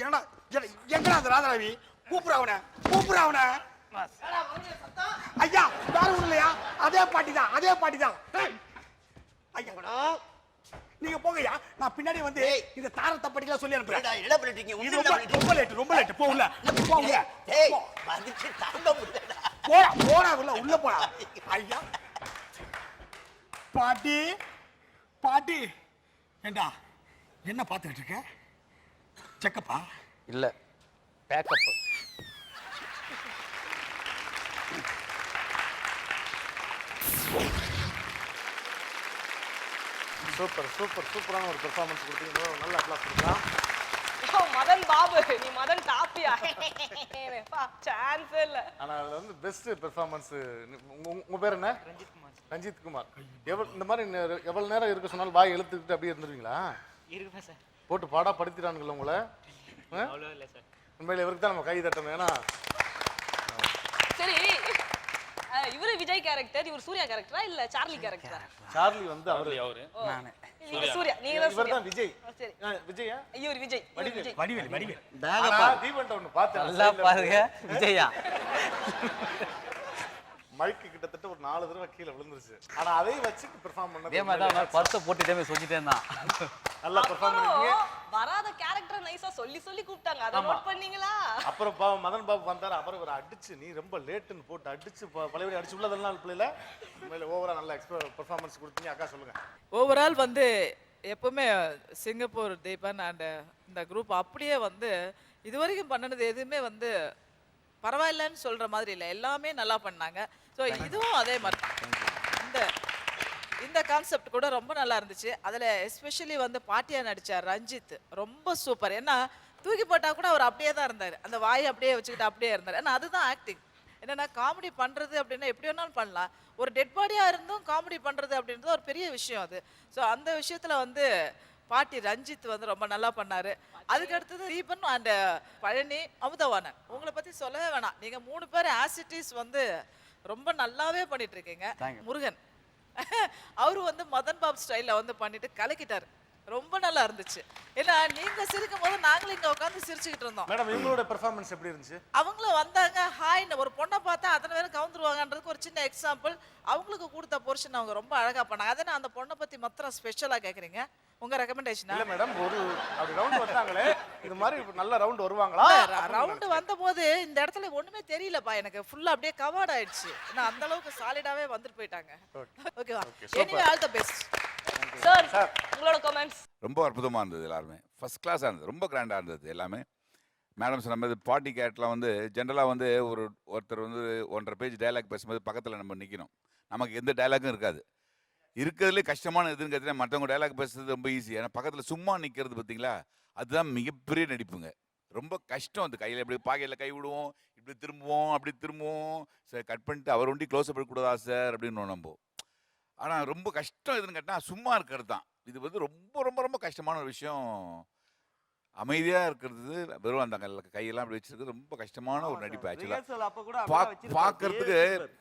[SPEAKER 6] என்னடா எங்கடா அந்த ராதாரவி? கூப்பிடுற அவனை. ஐயா வேற ஒண்ணு இல்லையா, அதே பாட்டி தான். ஐயா நீங்க போங்கய்யா, நான் பின்னாடி வந்து இந்த தார தப்படிலாம் சொல்லி அனுப்புறேன்.
[SPEAKER 9] என்ன பண்ணிட்டீங்க
[SPEAKER 6] இது ரொம்ப லேட் போ உள்ள போ உள்ள
[SPEAKER 9] ஏய் மதிச்சு தாங்க முடியல.
[SPEAKER 6] போடா உள்ள போடா. ஐயா பாட்டி ஏண்டா என்ன பார்த்துக்கிட்டு இருக்க? செக்கப்பா?
[SPEAKER 8] இல்ல பேக்கப்.
[SPEAKER 2] சூப்பரான ஒரு பெர்ஃபார்மன்ஸ் கொடுத்தீங்க. நல்ல அப்ளாஸ் கொடுக்கலாம்.
[SPEAKER 3] மதன் பாபு, நீ மதன் டாப்பியா? சான்ஸே இல்ல.
[SPEAKER 2] ஆனா அதுல வந்து பெஸ்ட் பெர்ஃபார்மன்ஸ். உங்க பேர் என்ன? ரஞ்சித் குமார். இந்த மாதிரி எவ்வளவு நேரம் இருக்க சொன்னாலும் வாய் இழுத்துக்கிட்டு அப்படியே இருந்துருவீங்களா?
[SPEAKER 10] இருக்குப்பா சார்.
[SPEAKER 2] போட்டு பாடா படுத்திட்டானுங்களா உங்களை?
[SPEAKER 10] அவ்வளோ இல்லை சார்.
[SPEAKER 2] உண்மையில இவருக்கு தான் நம்ம கை தட்டணும். ஏன்னா
[SPEAKER 3] சரி, இவரு விஜய் கேரக்டர், இவர் சூர்யா கேரக்டரா இல்ல சார்லி கேரக்டரா?
[SPEAKER 2] சார்லி வந்து அவரு.
[SPEAKER 10] நானு.
[SPEAKER 3] நீங்க சூர்யா, நீங்க தான்
[SPEAKER 2] இவர்
[SPEAKER 3] சூர்யா.
[SPEAKER 2] தான் விஜய்.
[SPEAKER 3] சரி.
[SPEAKER 2] விஜயா?
[SPEAKER 3] இவர் விஜய்.
[SPEAKER 6] வடிவேல்.
[SPEAKER 2] தீபன்ட்ட ஒண்ணு பார்த்தேன்.
[SPEAKER 8] நல்லா பாருங்க விஜயா.
[SPEAKER 2] மைக்கு கிட்டத்தட்ட ஒரு 4 தடவை கீழே விழுந்துருச்சு. ஆனா அதையும் வச்சு பெர்ஃபார்ம் பண்ணது
[SPEAKER 8] இதே மாதிரி தான் பர்ஸை போட்டுட்டே சொல்லிட்டே இருந்தான்.
[SPEAKER 2] நல்லா பெர்ஃபார்ம் பண்ணீங்க.
[SPEAKER 3] வராத கேரக்டர் நைஸா சொல்லி கூப்பிட்டாங்க. அத நோட் பண்ணீங்களா?
[SPEAKER 2] அப்புறம் பாவம் மதன் பாபு வந்தாரு. அப்புறம் இவரை அடிச்சு நீ ரொம்ப லேட்டுன்னு போட்டு அடிச்சு பழையபடி அடிச்சு உள்ளதெல்லாம் பிள்ளைல உண்மையில ஓவரா நல்ல பெர்ஃபார்மன்ஸ் கொடுத்தீங்க. அக்கா சொல்லுங்க.
[SPEAKER 4] ஓவரால் வந்து எப்பவுமே சிங்கப்பூர் தீபன் அண்ட் இந்த குரூப் அப்படியே வந்து இதுவரைக்கும் பண்ணினது எதுவுமே வந்து பரவாயில்லன்னு சொல்ற மாதிரி இல்லை, எல்லாமே நல்லா பண்ணாங்க. ஸோ இதுவும் அதே மாதிரி இந்த இந்த கான்செப்ட் கூட ரொம்ப நல்லா இருந்துச்சு. அதில் எஸ்பெஷலி வந்து பாட்டியா நடிச்சார் ரஞ்சித், ரொம்ப சூப்பர். ஏன்னா தூக்கி போட்டால் கூட அவர் அப்படியே தான் இருந்தார், அந்த வாயை அப்படியே வச்சுக்கிட்டு அப்படியே இருந்தார். ஏன்னா அதுதான் ஆக்டிங். என்னென்னா காமெடி பண்ணுறது அப்படின்னா எப்படி வேணாலும் பண்ணலாம், ஒரு டெட் பாடியாக இருந்தும் காமெடி பண்ணுறது அப்படின்றது ஒரு பெரிய விஷயம் அது. ஸோ அந்த விஷயத்தில் வந்து பாட்டி ரஞ்சித் வந்து ரொம்ப நல்லா பண்ணாரு. அதுக்கு அடுத்தது தீபன் அண்ட் பழனி, அமுதவாணன், உங்களை பற்றி சொல்லவே வேணாம். நீங்கள் 3 பேர் ஆசிட்டிஸ் வந்து ரொம்ப நல்லாவே பண்ணிட்டு இருக்கீங்க. முருகன் அவரு வந்து மதன் பாபு ஸ்டைலில் வந்து பண்ணிட்டு கலக்கிட்டாரு, ரொம்ப நல்லா இருந்துச்சு. ஏன்னா நீங்க சிரிக்கும் போது நாங்களும் இங்க உட்காந்து சிரிச்சுக்கிட்டு இருந்தோம்.
[SPEAKER 2] மேடம் இவங்களோட பெர்ஃபார்மன்ஸ் எப்படி இருந்துச்சு?
[SPEAKER 4] அவங்களும் வந்தாங்க, ஹாய்னு ஒரு பொண்ணை பார்த்தா அத்தனை பேரும் கவுந்துருவாங்கன்றதுக்கு ஒரு சின்ன எக்ஸாம்பிள். அவங்களுக்கு கொடுத்த போர்ஷன் அவங்க ரொம்ப அழகா பண்ணாங்க. அதை நான் அந்த பொண்ணை பத்தி மாத்திரம் ஸ்பெஷலா கேக்குறீங்க, உங்க ரெக்கமெண்டேஷன்?
[SPEAKER 2] இல்ல மேடம், ஒரு அப்படி ரவுண்ட் வந்தாங்களே, இது மாதிரி நல்ல ரவுண்ட் வருவாங்களா?
[SPEAKER 4] ரவுண்ட் வந்த போது இந்த இடத்துல ஒண்ணுமே தெரியலப்பா, எனக்கு ஃபுல்லா அப்படியே கவர்ட் ஆயிடுச்சு. ஏன்னா அந்த அளவுக்கு சாலிடாவே வந்துட்டு போயிட்டாங்க. ஓகேவா? Anyway all the best
[SPEAKER 3] sir. உங்களோட கமெண்ட்ஸ்?
[SPEAKER 5] ரொம்ப அற்புதமாக இருந்தது. எல்லாருமே ஃபர்ஸ்ட் கிளாஸாக இருந்தது, ரொம்ப கிராண்டாக இருந்தது எல்லாமே. மேடம் சொன்ன மாதிரி பாட்டி கேரக்டர்லாம் வந்து ஜென்ரலாக வந்து ஒருத்தர் வந்து 1.5 பேஜ் டைலாக் பேசும்போது பக்கத்தில் நம்ம நிற்கணும், நமக்கு எந்த டைலாக்கும் இருக்காது. இருக்கிறதுலே கஷ்டமான எதுன்னு கேட்டீங்கன்னா மற்றவங்க டைலாக் பேசுறது ரொம்ப ஈஸி. ஏன்னா பக்கத்தில் சும்மா நிற்கிறது பார்த்தீங்களா, அதுதான் மிகப்பெரிய நடிப்புங்க. ரொம்ப கஷ்டம். அது கையில் இப்படி பாக்கையில் கை விடுவோம், இப்படி திரும்புவோம், அப்படி திரும்புவோம். சார் கட் பண்ணிட்டு அவர் ஒண்டி க்ளோஸ் அப் எடுக்கக்கூடாதா சார் அப்படின்னு நம்ம. ஆனால் ரொம்ப கஷ்டம் எதுன்னு கேட்டால் சும்மா இருக்கிறது தான். இது வந்து ரொம்ப ரொம்ப ரொம்ப கஷ்டமான ஒரு விஷயம். அமைதியாக இருக்கிறது, வெறும் அந்த கையெல்லாம் அப்படி வச்சிருக்கிறது ரொம்ப கஷ்டமான ஒரு நடிப்பு. ஆக்சுவலாக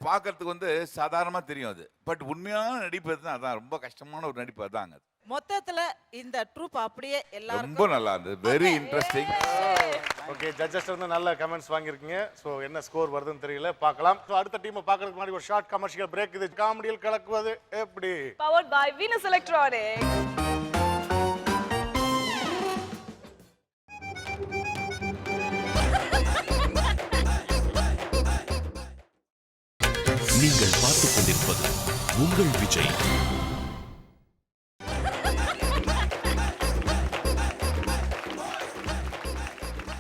[SPEAKER 5] பார்க்கறதுக்கு வந்து சாதாரணமாக தெரியும் அது, பட் உண்மையான நடிப்பு தான். அதான் ரொம்ப கஷ்டமான ஒரு நடிப்பு அதாங்க.
[SPEAKER 4] மொத்தத்துல இந்த ட்ரூப் அப்படியே எல்லாரும்
[SPEAKER 5] ரொம்ப நல்லா இருந்தது, வெரி இன்ட்ரெஸ்டிங்.
[SPEAKER 2] ஓகே, ஜட்ஜஸ் வந்து நல்ல கமெண்ட்ஸ் வாங்கியிருக்கீங்க. ஸோ என்ன ஸ்கோர் வருதுன்னு தெரியல, பார்க்கலாம். ஸோ அடுத்த டீமை பார்க்கறதுக்கு முன்னாடி ஒரு ஷார்ட் கமர்ஷியல் பிரேக். இது காமெடியில் கலக்குவது எப்படி?
[SPEAKER 3] Powered by Venus Electronics.
[SPEAKER 1] நீங்கள் பார்த்துக் கொண்டிருப்பது உங்கள் விஜய்.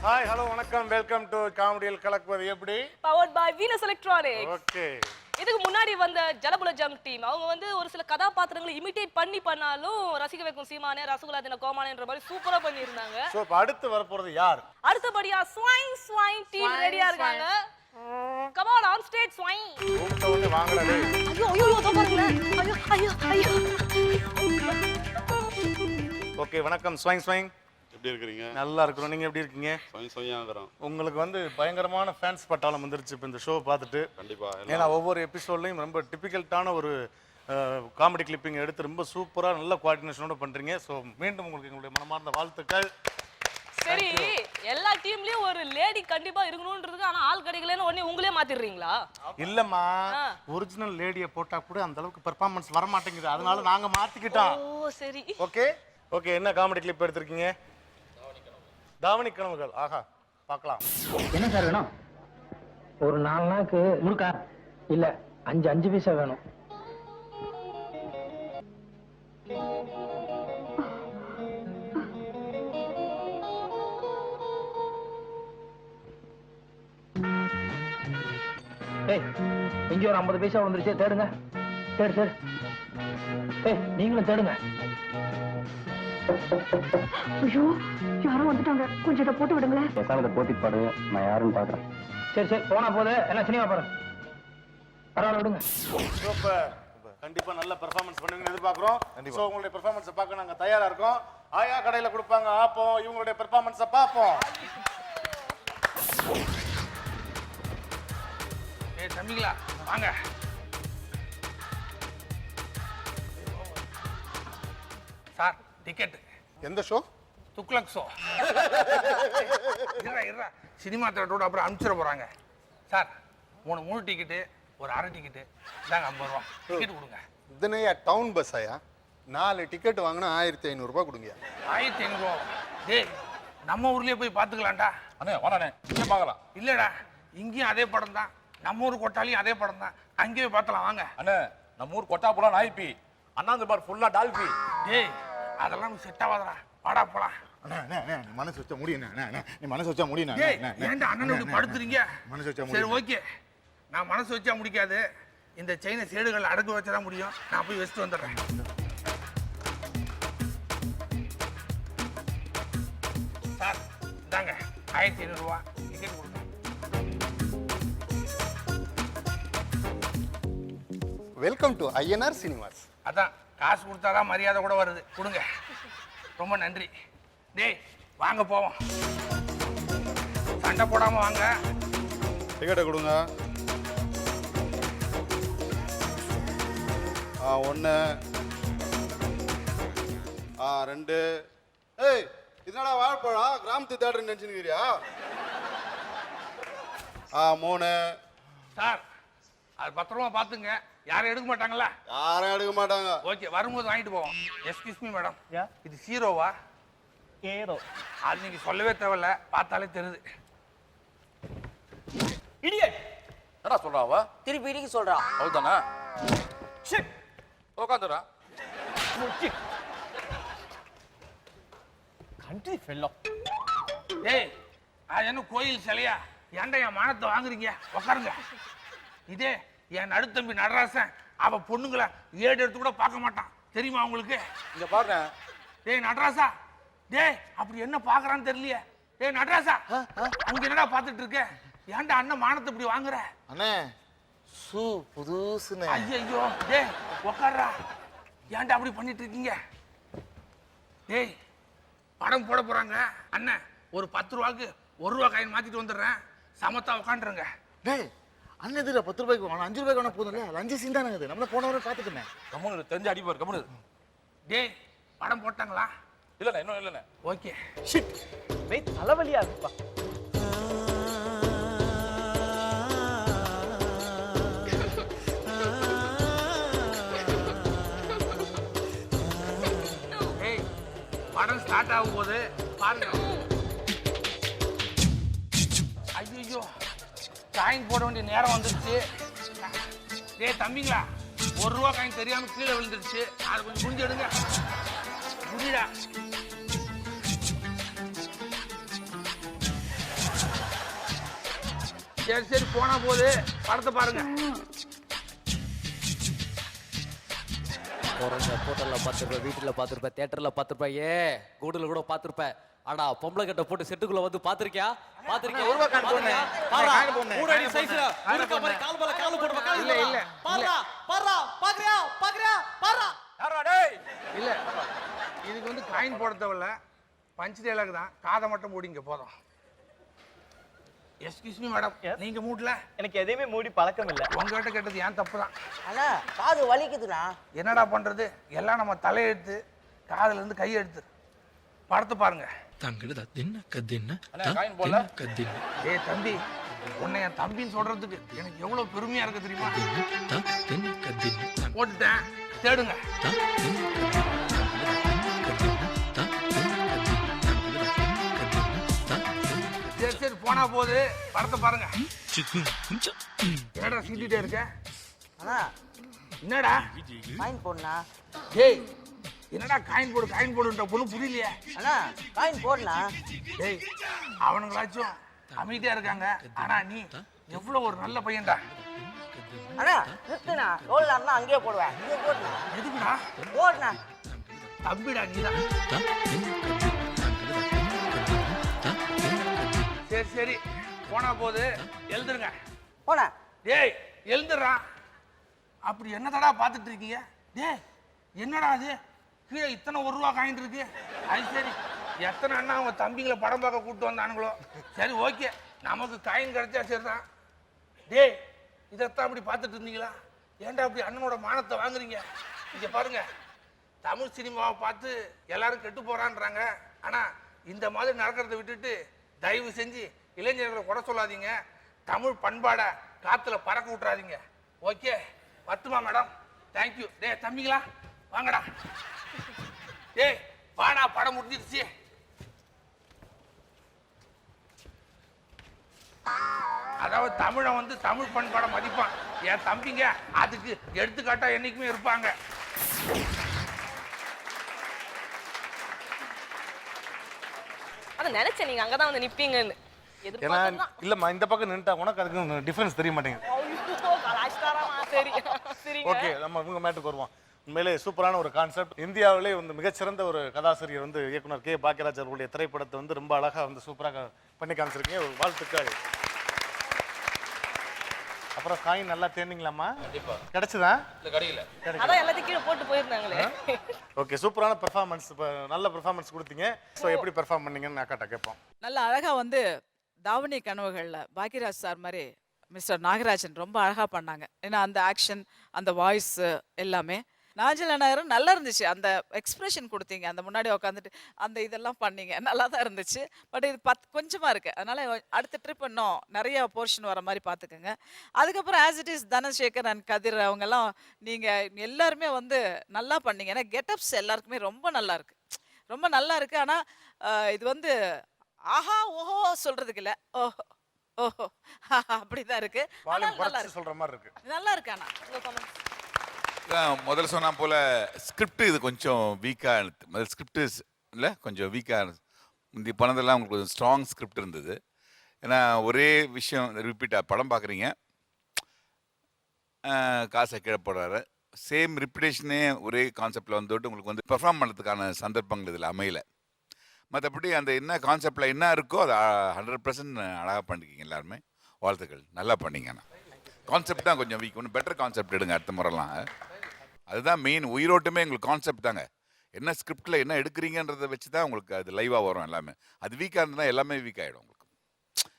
[SPEAKER 2] ஹாய், ஹலோ, வணக்கம், வெல்கம் டு காமெடியில் கலக்குவது எப்படி?
[SPEAKER 3] Powered by Venus Electronics.
[SPEAKER 2] Okay.
[SPEAKER 3] இதுக்கு முன்னாடி வந்த ஜலபுலஜம் டீம் அவங்க வந்து ஒரு சில கதாபாத்திரங்களை இமிட்டேட் பண்ணாலும் ரசிக்க வைக்கும் சீமானே, ரசகுல்லா தின கோமானேன்ற மாதிரி சூப்பரா பண்ணியிருந்தாங்க.
[SPEAKER 2] ஸோ இப்போ அடுத்து வரப்போறது யார்?
[SPEAKER 3] அடுத்தபடியா ஸ்வைங் ஸ்வைங் டீம் ரெடியா இருக்காங்க. Come on on stage ஸ்வைங்.
[SPEAKER 2] கூப்பிட்ட உடனே வாங்கடா.
[SPEAKER 3] ஐயோ ஐயோ இதோ பாருங்க. ஐயோ ஐயோ ஐயோ.
[SPEAKER 2] ஓகே, வணக்கம் ஸ்வைங் ஸ்வைங்.
[SPEAKER 11] எப்படி இருக்கீங்க?
[SPEAKER 2] நல்லா இருக்கிறோம், நீங்க எப்படி இருக்கீங்க?
[SPEAKER 11] சொய்யாங்கறோம்.
[SPEAKER 2] உங்களுக்கு வந்து பயங்கரமான ஃபேன்ஸ் பட்டாளம் வந்துருச்சு இப்போ இந்த ஷோ பார்த்துட்டு.
[SPEAKER 11] கண்டிப்பா.
[SPEAKER 2] ஏன்னா ஒவ்வொரு எபிசோட்லையும் ரொம்ப டிபிக்கல்ட்டான ஒரு காமெடி கிளிப்பிங் எடுத்து ரொம்ப சூப்பராக நல்ல கோஆர்டினேஷனோட பண்ணுறீங்க. ஸோ மீண்டும் உங்களுக்கு எங்களுடைய மனமார்ந்த வாழ்த்துக்கள்.
[SPEAKER 3] சரி எல்லா டீம்லயும் ஒரு லேடி கண்டிப்பா இருக்கணும்ன்றதுக்கு ஆனா ஆள் கிடைக்கலன்னு உடனே உங்களே மாத்திடுறீங்களா?
[SPEAKER 2] இல்லம்மா, ஒரிஜினல் லேடியை போட்டா கூட அந்த அளவுக்கு பெர்ஃபார்மன்ஸ் வர மாட்டேங்குது, அதனால நாங்க மாத்திக்கிட்டோம்.
[SPEAKER 3] ஓ சரி.
[SPEAKER 2] ஓகே ஓகே, என்ன காமெடி கிளிப் எடுத்திருக்கீங்க? தாவணி கனவுகள். ஆஹா, பார்க்கலாம்.
[SPEAKER 10] என்ன சார் வேணும்? ஒரு 4 நாளுக்கு முறுக்கா இல்ல 5 பைசா வேணும். ஏய், இங்க ஒரு 50 பைசா வந்துருச்சு, தேடுங்க. தேடு. ஏய், நீங்களும் தேடுங்க.
[SPEAKER 11] ஐயோ, யாரோ வந்துட்டாங்க, கொஞ்சம் இதை போட்டு விடுங்களேன்.
[SPEAKER 10] பேசாம போட்டி பாடு, நான் யாருன்னு பாக்குறேன். சரி போனா போது எல்லாம் சினிமா பாருங்க. பரவாயில்ல விடுங்க.
[SPEAKER 2] சூப்பர், கண்டிப்பா நல்ல பெர்ஃபார்மன்ஸ் பண்ணுவீங்கன்னு எதிர்பார்க்குறோம். ஸோ உங்களுடைய பெர்ஃபார்மன்ஸை பார்க்க நாங்க தயாரா இருக்கோம். ஆயா கடையில கொடுப்பாங்க ஆப்போம், இவங்களுடைய பெர்ஃபார்மன்ஸை பார்ப்போம்.
[SPEAKER 9] ஏய் தம்பிங்களா வாங்க. Sir ticket.
[SPEAKER 2] எந்த ஷோ?
[SPEAKER 9] துக்ளக் ஷோ. இருடா சினிமா தேட்டரோட அப்புறம் அனுப்பிச்சிட போறாங்க. சார் 3 முழு டிக்கெட்டு, ஒரு அரை டிக்கெட்டு இதாங்க 50 ரூபா. டிக்கெட் கொடுங்க.
[SPEAKER 2] இதனையா டவுன் பஸ் ஆயா? 4 டிக்கெட் வாங்கினா 1500 ரூபாய் கொடுங்க.
[SPEAKER 9] 1500 ரூபா? டேய், நம்ம ஊர்லயே போய் பார்த்துக்கலாம்டா.
[SPEAKER 5] அண்ணே வாடாண்ணே, இங்கே பார்க்கலாம்.
[SPEAKER 9] இல்லடா, இங்கேயும் அதே படம் தான், நம்ம ஊர் கொட்டாலையும் அதே படம் தான், அங்கேயே பார்த்தலாம் வாங்க.
[SPEAKER 5] அண்ணே நம்ம ஊர் கொட்டா போலாம் நாய்ப்பி, அண்ணாந்து பார் ஃபுல்லா டால்பி.
[SPEAKER 9] டேய், அதெல்லாம் செட் ஆகாதடா, வாடா போலாம்.
[SPEAKER 2] நீ மனசு வச்சா முடியும், நீ மனசு வச்சா முடியும்.
[SPEAKER 9] டேய், ஏன்டா அண்ணன் இப்படி படுத்துறீங்க?
[SPEAKER 2] மனசு வச்சா
[SPEAKER 9] சரி
[SPEAKER 2] முடியும்.
[SPEAKER 9] ஓகே, நான் மனசு வச்சா முடிக்காது, இந்த செயினை சேடுகள் அடக்கு வச்சதான் முடியும். நான் போய் வச்சுட்டு வந்துடுறேன். சார் இந்தாங்க 1500 ரூபா டிக்கெட் கொடுங்க.
[SPEAKER 2] Welcome to INR cinemas.
[SPEAKER 9] அதான் காசு கொடுத்தாதான் மரியாதை கூட வருது, கொடுங்க. ரொம்ப நன்றி. டேய் வாங்க போவோம், சண்டை போடாம வாங்க.
[SPEAKER 2] டிக்கெட்டை கொடுங்க. 1 2. ஏய், இதனடா வாழைப்பழம் கிராமத்து தேட்டர் நினைச்சுக்கிறியா? 3.
[SPEAKER 9] சார் அது பத்திரமா பார்த்துங்க, யாரும் எடுக்க மாட்டாங்களா?
[SPEAKER 2] யாரும் எடுக்க மாட்டாங்க.
[SPEAKER 9] ஓகே, வரும்போது வாங்கிட்டு போவோம். எஸ்கியூஸ் மீ மேடம், இது 0வா?
[SPEAKER 10] ஏதோ
[SPEAKER 9] அது நீங்க சொல்லவே தேவையில்ல, பார்த்தாலே தெரியுது.
[SPEAKER 10] இடியட்.
[SPEAKER 5] என்னடா சொல்றாவ?
[SPEAKER 10] திருப்பி இடிக்க சொல்றா.
[SPEAKER 5] அவ்வளவுதானே?
[SPEAKER 10] ஷிட்.
[SPEAKER 5] உட்காந்துடா.
[SPEAKER 10] Country fellow.
[SPEAKER 9] ஏய், அது என்ன கோயில் சிலையா? ஏன்டா என் மானத்தை வாங்குறீங்க? உட்காருங்க. இதே என் நடுத்தம்பி நடராசன், அவ பொண்ணுங்களை ஏடு எடுத்து கூட பார்க்க மாட்டான், தெரியுமா உங்களுக்கு?
[SPEAKER 5] இங்க பாருங்க.
[SPEAKER 9] டேய் நடராசா, டேய் அப்படி என்ன பாக்குறான்னு தெரியலையே. டேய் நடராசா, அங்க என்னடா பார்த்துட்டு இருக்க? ஏன்டா அண்ணன் மானத்தை இப்படி வாங்குற?
[SPEAKER 2] அண்ணே சூ புதுசுண்ணே.
[SPEAKER 9] ஐயோ, டேய் உட்கார்றா. ஏன்டா அப்படி பண்ணிட்டு இருக்கீங்க? டேய் படம் போட போறாங்க, அண்ணன் ஒரு 10 ரூபாய்க்கு 1 ரூபா காயின் மாத்திட்டு வந்துடுறேன், சமத்தா உட்காந்துருங்க.
[SPEAKER 2] டேய் அண்ணன் எதுல 10 ரூபாய்க்கு வேணும், 5 ரூபாய்க்கு வேணா போதும்ல, 5 சீன் தானே இது, நம்மள போன வரை பார்த்துக்கணும்.
[SPEAKER 5] கம்முனு தெரிஞ்சு அடிப்பார். கம்முனு.
[SPEAKER 9] டேய் படம் போட்டாங்களா?
[SPEAKER 5] இல்லண்ணே, இன்னும் இல்லண்ணே.
[SPEAKER 9] ஓகே.
[SPEAKER 10] ஷிட். வெயிட், தலைவலியா இருக்குப்பா.
[SPEAKER 9] டேய் படம் ஸ்டார்ட் ஆகும் போது பாருங்க. ஐயோ, காயின் போட வேண்டிய நேரம் வந்துருச்சு. டேய் தம்பிங்களா, 1 ரூபா காயின் தெரியாம கீழே விழுந்துருச்சு, அதை கொஞ்சம் குஞ்சு எடுங்க. முடிடா. சரி போனா போது, படத்தை பாருங்க.
[SPEAKER 8] ஹோட்டல்ல 10 ரூபாய், வீட்டுல 10 ரூபாய், தியேட்டர்ல 10 ரூபாய், கூடுல கூட 10 ரூபாய். அடா பொம்பளை கட்ட போட்டு செட்டுக்குள்ள வந்து பாத்திருக்கியா? பாத்திருக்கியா?
[SPEAKER 9] இல்ல இதுக்கு வந்து காயின் போட தேவையில்ல, பஞ்ச் டேலாக் தான், காதை மட்டும் மூடிங்க போதும். எஸ்கியூஸ் மீ மேடம், நீங்க மூடல?
[SPEAKER 10] எனக்கு எதையுமே மூடி பழக்கம் இல்ல.
[SPEAKER 9] உங்ககிட்ட கேட்டது ஏன் தப்பு தான்.
[SPEAKER 10] அண்ணா காது வலிக்குதுண்ணா.
[SPEAKER 9] என்னடா பண்றது, எல்லாம் நம்ம தலையெழுத்து, காதுல இருந்து கையெழுத்து. படத்தை பாருங்க.
[SPEAKER 7] தங்கிடுதா தின்ன கத்தின்ன
[SPEAKER 6] காயின் போடல?
[SPEAKER 7] கத்தின்ன
[SPEAKER 6] ஏய் தம்பி, உன்னை என் தம்பின்னு சொல்றதுக்கு எனக்கு எவ்வளவு பெருமையா இருக்கு தெரியுமா?
[SPEAKER 7] தின்ன கத்தின்ன
[SPEAKER 6] போட்டுட்டேன், தேடுங்க. சரி சரி, போனா போது படத்தை பாருங்க. என்னடா சீட்டிட்டே இருக்க? என்னடா
[SPEAKER 12] காயின் போடுண்ணா.
[SPEAKER 6] ஏய், என்னடா காயின் போடுன்ற பொண்ணு புரியலையே.
[SPEAKER 12] அண்ணா காயின் போடுண்ணா.
[SPEAKER 6] ஏய், அவனுங்களாச்சும் அமைதியா இருக்காங்க, ஆனா நீ எவ்வளவு ஒரு நல்ல பையன்டா.
[SPEAKER 12] அண்ணா நிறுத்துண்ணா, ரோல் அங்கேயே போடுவேன். இங்கே போடுண்ணா.
[SPEAKER 6] எதுக்குடா?
[SPEAKER 12] போடுண்ணா.
[SPEAKER 6] தம்பிடா நீதான். சரி சரி, போனா போது எழுதுருங்க.
[SPEAKER 12] போண்ணா.
[SPEAKER 6] டேய் எழுந்துடுறா. அப்படி என்னதடா பார்த்துட்டு இருக்கீங்க? டேய் என்னடா அது, கீழே இத்தனை ₹1 காயின் இருக்கு. அது சரி, எத்தனை அண்ணா அவங்க தம்பிங்களை படம் பார்க்க கூப்பிட்டு வந்தானுங்களோ. சரி ஓகே, நமக்கு காயின் கிடைச்சா சரிதான். டேய் இதைத்தான் அப்படி பார்த்துட்டு இருந்தீங்களா? ஏன்டா அப்படி அண்ணனோட மானத்தை வாங்குறீங்க? இங்க பாருங்க, தமிழ் சினிமாவை பார்த்து எல்லாரும் கெட்டு போறான்றாங்க. ஆனா இந்த மாதிரி நடக்கிறத விட்டுட்டு தயவு செஞ்சு இளைஞர்களை குறை சொல்லாதீங்க. தமிழ் பண்பாடை காத்துல பறக்க விட்டுறாதீங்க. ஓகே, பத்துமா மேடம்? தேங்க்யூ. டே தம்பிங்களா வாங்கடா. டேய் வாடா, படம் முடிஞ்சிருச்சு. அதாவது தமிழை தமிழ் பண்பாடை மதிப்பான். என் தம்பிங்க அதுக்கு எடுத்துக்காட்டா என்னைக்குமே இருப்பாங்க.
[SPEAKER 3] அதான் நினைச்சேன் நீங்க அங்கதான் வந்து நிப்பீங்கன்னு.
[SPEAKER 2] ஏன்னா இல்லம்மா, இந்த பக்கம் நின்றுட்டா உனக்கு அதுக்கு டிஃபரன்ஸ் தெரிய மாட்டேங்குது. ஓகே, நம்ம இவங்க மேட்டுக்கு வருவோம். உண்மையிலே சூப்பரான ஒரு கான்செப்ட். இந்தியாவிலே மிகச்சிறந்த ஒரு கதாசிரியர் இயக்குனர் கே பாக்கியராஜ் அவர்களுடைய திரைப்படத்தை ரொம்ப அழகா சூப்பராக பண்ணி காமிச்சிருக்கீங்க. ஒரு வாழ்த்துக்கள். அப்புறம் காயின் நல்லா தேர்ந்தீங்களாம்மா? கிடைச்சதா?
[SPEAKER 3] அதான் எல்லாத்தையும் கீழே போட்டு போயிருந்தாங்களே.
[SPEAKER 2] ஓகே, சூப்பரான பெர்ஃபார்மன்ஸ், நல்ல பெர்ஃபார்மன்ஸ் கொடுத்தீங்க. ஸோ எப்படி பெர்ஃபார்ம் பண்ணீங்கன்னு அக்காட்ட கேட்போம்.
[SPEAKER 4] நல்ல அழகா தாவணி கனவுகளில் பாக்கியராஜ் சார் மாதிரி மிஸ்டர் நாகராஜன் ரொம்ப அழகா பண்ணாங்க. ஏன்னா அந்த ஆக்ஷன், அந்த வாய்ஸ் எல்லாமே நாஜல் நாயரும் நல்லா இருந்துச்சு. அந்த எக்ஸ்பிரஷன் கொடுத்தீங்க, அந்த முன்னாடி உட்காந்துட்டு அந்த இதெல்லாம் பண்ணீங்க, நல்லா தான் இருந்துச்சு. பட் இது கொஞ்சமாக இருக்குது. அதனால் அடுத்த ட்ரிப் இன்னும் நிறைய போர்ஷன் வர மாதிரி பார்த்துக்கோங்க. அதுக்கப்புறம் as it is Dhanasekar and Kathir அவங்கெல்லாம் நீங்கள் எல்லாருமே நல்லா பண்ணீங்க. ஏன்னா கெட்டப்ஸ் எல்லாருக்குமே ரொம்ப நல்லா இருக்குது, ரொம்ப நல்லா இருக்குது. ஆனால் இது ஆஹா ஓஹோ சொல்கிறதுக்கு இல்லை, ஓஹோ ஓஹோ அப்படிதான் இருக்கு.
[SPEAKER 2] சொல்ற மாதிரி இருக்கு,
[SPEAKER 4] நல்லா இருக்கு.
[SPEAKER 5] ஆனால் முதல்ல சொன்னா போல ஸ்கிரிப்ட் இது கொஞ்சம் வீக்காக இருந்தது. முதல் ஸ்கிரிப்ட் இல்லை கொஞ்சம் வீக்காக இருந்தது. இந்த பணத்தெல்லாம் உங்களுக்கு கொஞ்சம் ஸ்ட்ராங் ஸ்கிரிப்ட் இருந்தது. ஏன்னா ஒரே விஷயம் ரிப்பீட்டாக படம் பார்க்குறீங்க, காசை கீழே போடுறாரு, சேம் ரிப்பீட்டேஷனே ஒரே கான்செப்டில் உங்களுக்கு பெர்ஃபார்ம் பண்ணுறதுக்கான சந்தர்ப்பங்கள் இதில் அமையலை. மற்றபடி அந்த என்ன கான்செப்டில் என்ன இருக்கோ அதை 100% அழகாக பண்ணிக்கிங்க. எல்லாருமே வாழ்த்துக்கள், நல்லா பண்ணிங்கண்ணா. கான்செப்ட் தான் கொஞ்சம் வீக், ஒன்று பெட்டர் கான்செப்ட் எடுங்க அடுத்த முறைலாம். அதுதான் மெயின் உயிரோட்டமே எங்களுக்கு கான்செப்ட் தாங்க. என்ன ஸ்கிரிப்டில் என்ன எடுக்கிறீங்கன்றதை வச்சு தான் உங்களுக்கு அது லைவாக வரும் எல்லாமே. அது வீக்காக இருந்ததுன்னா எல்லாமே வீக் ஆகிடும் உங்களுக்கு.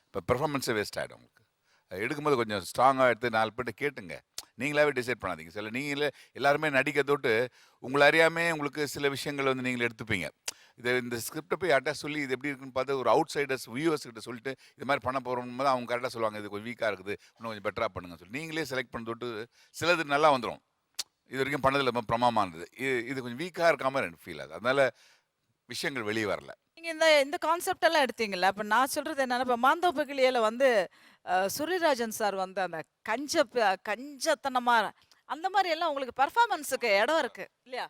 [SPEAKER 5] இப்போ பெர்ஃபார்மன்ஸே வேஸ்ட் ஆகிடும் உங்களுக்கு. அது எடுக்கும்போது கொஞ்சம் ஸ்ட்ராங்காக எடுத்து 4 பேர்ட்ட கேட்டுங்க, நீங்களாவே டிசைட் பண்ணாதீங்க. சில நீங்களே எல்லாருமே நடிக்க தொட்டு உங்களை அறியாமே உங்களுக்கு சில விஷயங்கள் நீங்களே எடுத்துப்பீங்க. இந்த ஸ்கிரிப்டை போய் யார்ட்டா சொல்லி இது எப்படி இருக்குன்னு பார்த்து ஒரு அவுட் சைடர்ஸ் வியூவர்ஸ் கிட்ட சொல்லிட்டு இது மாதிரி பண்ண போகிறோம் போது அவங்க கரெக்டாக சொல்லுவாங்க, இது கொஞ்சம் வீக்காக இருக்குது, இன்னும் கொஞ்சம் பெட்டராக பண்ணுங்கன்னு சொல்லி நீங்களே செலக்ட் பண்ண தொட்டு சிலது நல்லா வந்துடும். இது வரைக்கும் பண்ணதில் ரொம்ப பிரமாமானது. இது கொஞ்சம் வீக்காக இருக்காமல் எனக்கு ஃபீல் ஆகுது. அதனால விஷயங்கள் வெளியே வரல.
[SPEAKER 4] நீங்கள் இந்த கான்செப்ட் எல்லாம் எடுத்தீங்கல்ல. இப்போ நான் சொல்கிறது என்னென்னா, இப்போ மாந்தோப்பு கிளியில் சூரியராஜன் சார் அந்த கஞ்சத்தனமாக அந்த மாதிரி எல்லாம் உங்களுக்கு பர்ஃபார்மன்ஸுக்கு இடம் இருக்குது இல்லையா?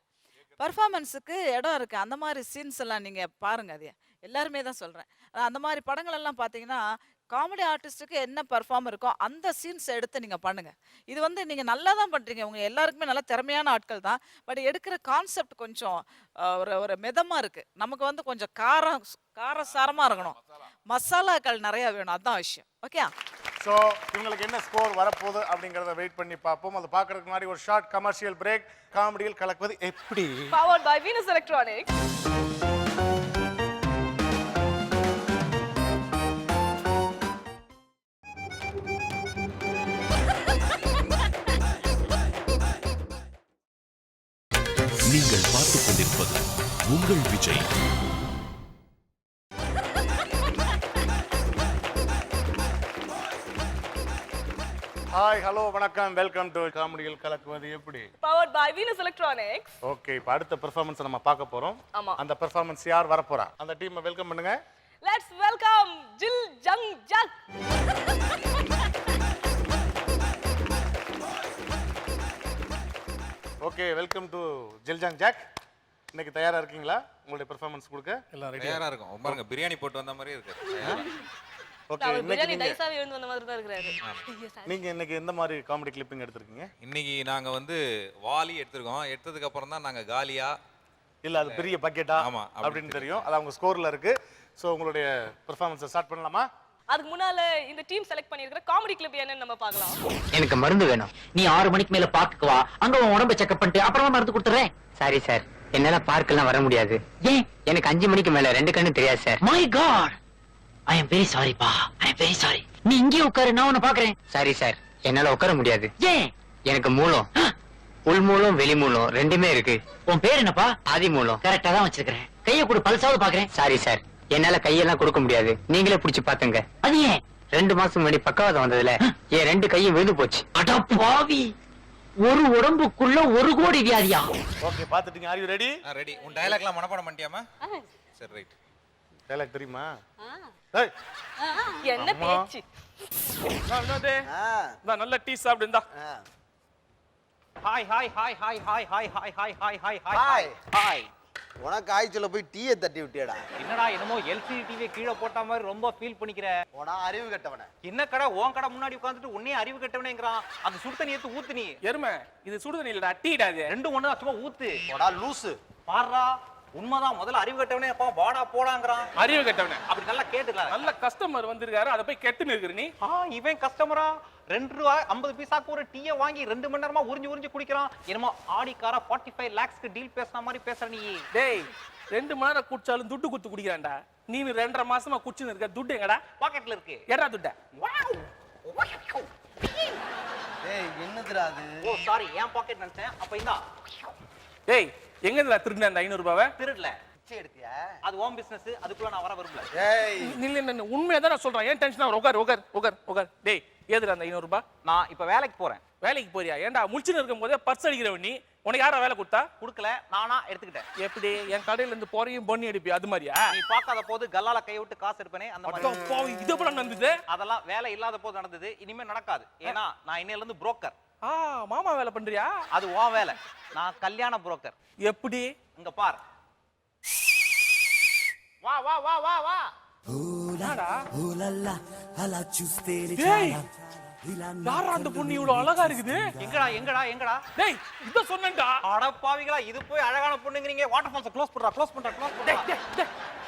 [SPEAKER 4] பர்ஃபார்மன்ஸுக்கு இடம் இருக்குது. அந்த மாதிரி சீன்ஸ் எல்லாம் நீங்கள் பாருங்கள். அது எல்லாருமே தான் சொல்கிறேன். அந்த மாதிரி படங்கள் எல்லாம் பார்த்தீங்கன்னா காமெடி ஆர்டிஸ்ட்டுக்கு என்ன பர்ஃபார்ம் இருக்கோ அந்த சீன்ஸ் எடுத்து நீங்கள் பண்ணுங்கள். இது நீங்கள் நல்லா தான் பண்ணுறீங்க, உங்கள் எல்லாருக்குமே நல்லா திறமையான ஆட்கள் தான். பட் எடுக்கிற கான்செப்ட் கொஞ்சம் ஒரு மிதமாக இருக்குது. நமக்கு கொஞ்சம் காரசாரமாக இருக்கணும், மசாலாக்கள் நிறையா வேணும், அதுதான் விஷயம். ஓகே,
[SPEAKER 2] ஸோ இவங்களுக்கு என்ன ஸ்கோர் வரப்போகுது அப்படிங்கிறத வெயிட் பண்ணி பார்ப்போம். அதை பார்க்கறதுக்கு முன்னாடி ஒரு ஷார்ட் கமர்ஷியல் பிரேக். காமெடியில் கலக்குவது எப்படி?
[SPEAKER 3] Powered by Venus Electronics.
[SPEAKER 1] நீங்கள் பார்த்துக் கொண்டிருப்பது உங்கள் விஜய்.
[SPEAKER 2] ஹாய் ஹலோ வணக்கம் வெல்கம் டு காமெடிகள் கலக்குவது எப்படி
[SPEAKER 3] powered by Venus Electronics.
[SPEAKER 2] Okay இப்போ அடுத்த பெர்ஃபார்மன்ஸ் நம்ம பார்க்க போறோம்.
[SPEAKER 3] ஆமா.
[SPEAKER 2] அந்த பெர்ஃபார்மன்ஸ் யார் வர போறா அந்த டீமை வெல்கம் பண்ணுங்க.
[SPEAKER 3] Let's welcome Jil Jung Juk.
[SPEAKER 2] Okay welcome to Jil Jung Juk. இன்னைக்கு தயாரா இருக்கீங்களா உங்களுடைய பெர்ஃபார்மன்ஸ் கொடுக்க? எல்லாம் ரெடியா
[SPEAKER 13] தயாரா இருக்கும். பாருங்க பிரியாணி போட்டு வந்த மாதிரியே இருக்கு.
[SPEAKER 2] ஓகே
[SPEAKER 3] அவர்
[SPEAKER 2] இன்னைக்கு
[SPEAKER 3] பிரியாணி டைஸாவே எழுந்து வந்த மாதிரி தான் இருக்காரு.
[SPEAKER 2] நீங்க இன்னைக்கு எந்த மாதிரி காமெடி கிளிப்பிங் எடுத்திருக்கீங்க?
[SPEAKER 13] இன்னைக்கு நாங்க வந்து வாலி எடுத்திருக்கோம். எடுத்ததுக்கு அப்புறம் தான் நாங்க காலியா
[SPEAKER 2] இல்ல அது பெரிய பக்கெட்டா
[SPEAKER 13] ஆமா,
[SPEAKER 2] அப்படின்னு தெரியும். அது அவங்க ஸ்கோர்ல இருக்கு. சோ உங்களுடைய பெர்ஃபார்மன்ஸை ஸ்டார்ட் பண்ணலாமா?
[SPEAKER 3] அதுக்கு முன்னால இந்த டீம் செலக்ட் பண்ணியிருக்கிற காமெடி கிளிப் என்னன்னு நம்ம பார்க்கலாம்.
[SPEAKER 10] எனக்கு மருந்து வேணும். நீ 6 மணிக்கு மேல பார்க்க வா. அங்க உன் உடம்ப செக்அப் பண்ணிட்டு அப்புறமா மருந்து கொடுத்துறேன். சாரி சார், என்னால பார்க்கலாம் வர முடியாது. ஏன்? எனக்கு 5 மணிக்கு மேல 2 கண்ணு தெரியாது sir. My God, I am very sorry பா, ஐ அம் வெரி சாரி. நீ இங்கே உட்காரு, நான் உன்னை பாக்குறேன். சாரி சார், என்னால உட்கார முடியாது. ஏன்? எனக்கு மூலம், உள் மூலம் வெளி மூலம் ரெண்டுமே இருக்கு. உன் பேர் என்னப்பா? ஆதி மூலம். கரெக்டா தான் வச்சிருக்கேன். கையை கொடு, பல்சாவது பாக்குறேன். சாரி சார், என்னால கையெல்லாம் கொடுக்க முடியாது. நீங்களே புடிச்சு பாத்துங்க. அது ஏன்? 2 மாசம் முன்னாடி பக்கவாதம் வந்ததுல என் 2 கையும் விழுந்து போச்சு. அட பாவி, ஒரு உடம்புக்குள்ள 1 கோடி வியாதியா?
[SPEAKER 2] ஓகே பாத்துட்டீங்க. Are you ready?
[SPEAKER 13] ரெடி. உன் டயலாக்லாம் மனப்பாடம் பண்ணிட்டியாமா? சரி ரைட்.
[SPEAKER 2] டயலாக் தெரியுமா? ஏய்
[SPEAKER 3] என்ன பேச்சு?
[SPEAKER 10] நல்ல டீ சாப்பிடுந்தா.
[SPEAKER 7] Hi hi hi hi hi hi hi hi hi hi
[SPEAKER 12] hi.
[SPEAKER 7] Hi hi.
[SPEAKER 12] உனக்கு ஆய்ச்சல போய் டீயை தட்டி விட்டியடா.
[SPEAKER 7] என்னடா என்னமோ எல்சிடி டிவி கீழே போட்ட மாதிரி ரொம்ப ஃபீல் பண்ணிக்கிற.
[SPEAKER 12] போடா அறிவு கட்டவன.
[SPEAKER 7] என்ன கடை உன் கடை முன்னாடி உட்காந்துட்டு உன்னே அறிவு கட்டவனேங்கறான். அந்த சுடு தண்ணி எடுத்து ஊத்து நீ.
[SPEAKER 10] எருமை, இது சுடு தண்ணி இல்லடா, டீடா இது.
[SPEAKER 7] ரெண்டும் ஒண்ணு சும்மா ஊத்து.
[SPEAKER 12] போடா லூசு.
[SPEAKER 7] பாறா, உண்மைதான். முதல்ல அறிவு கட்டவனே அப்பா வாடா போடாங்கறான்.
[SPEAKER 10] அறிவு கட்டவனே.
[SPEAKER 7] அப்படி நல்லா கேட்டுக்கலாம்.
[SPEAKER 10] நல்ல கஸ்டமர் வந்திருக்காரு, அத போய் கெட்டுன்னு இருக்கற நீ.
[SPEAKER 7] இவன் கஸ்டமரா? 2 ரூபாய் 50 பைசாக்கு ஒரு டீயை வாங்கி 2 மணி நேரமா உறிஞ்சு குடிக்கிறான். என்னமோ ஆடிக்கார 45 lakhsக்கு டீல் பேசுன மாதிரி பேசுற நீ.
[SPEAKER 10] டேய், 2 மணி நேரம் குடிச்சாலும் துட்டு குத்து குடிக்கிறான்டா. நீ 2.5 மாசமா குடிச்சுன்னு இருக்க. துட்டு எங்கடா?
[SPEAKER 7] பாக்கெட்ல இருக்கு.
[SPEAKER 10] ஏடா துட்ட?
[SPEAKER 12] டேய் என்னதுடா அது?
[SPEAKER 7] ஓ சாரி, என் பாக்கெட் நினைச்சேன். அப்ப இந்தா.
[SPEAKER 10] டேய், எங்க இருந்துடா திருடின அந்த 500 ரூபாவை?
[SPEAKER 7] திருடல.
[SPEAKER 12] பிச்சை எடுத்தியா?
[SPEAKER 7] அது ஓம் பிசினஸ். அதுக்குள்ள நான் வர விரும்பல.
[SPEAKER 12] டேய்
[SPEAKER 10] நில்ல, உண்மையா தான் நான் சொல்றேன். ஏன் டென்ஷன் ஆகுற? உட்கார். டேய், ஏதுடா அந்த 500 ரூபாய்?
[SPEAKER 7] நான் இப்ப வேலைக்கு போறேன்.
[SPEAKER 10] வேலைக்கு போறியா? ஏன்டா முழிச்சுன்னு இருக்கும் போதே பர்ஸ் அடிக்கிறவன் நீ. உனக்கு யாரா வேலை கொடுத்தா?
[SPEAKER 7] குடுக்கல, நானா எடுத்துக்கிட்டேன்.
[SPEAKER 10] எப்படி? என் கடையில இருந்து போறையும் பண்ணி அடிப்பி அது மாதிரியா?
[SPEAKER 7] நீ பார்க்காத போது கல்லால கை விட்டு காசு எடுப்பனே அந்த மாதிரி.
[SPEAKER 10] இது எப்படி நடந்தது?
[SPEAKER 7] அதெல்லாம் வேலை இல்லாத போது நடந்தது. இனிமே நடக்காது. ஏன்னா நான் இன்னையில இருந்து புரோக்கர்.
[SPEAKER 10] மாமா வேலை பண்றியா?
[SPEAKER 7] அது உன் வேலை. நான் கல்யாண புரோக்கர்.
[SPEAKER 10] எப்படி?
[SPEAKER 7] இங்க பார். வா வா வா வா வா.
[SPEAKER 10] டேய், யாரா அந்த பொண்ணு இவ்வளவு அழகா இருக்குது?
[SPEAKER 7] எங்கடா?
[SPEAKER 10] டேய், இத சொன்னேன்டா.
[SPEAKER 7] அட பாவிகளா, இது போய் அழகான பொண்ணுங்கறீங்க. வாட்டர் ஃபால்ஸ் க்ளோஸ் பண்றா.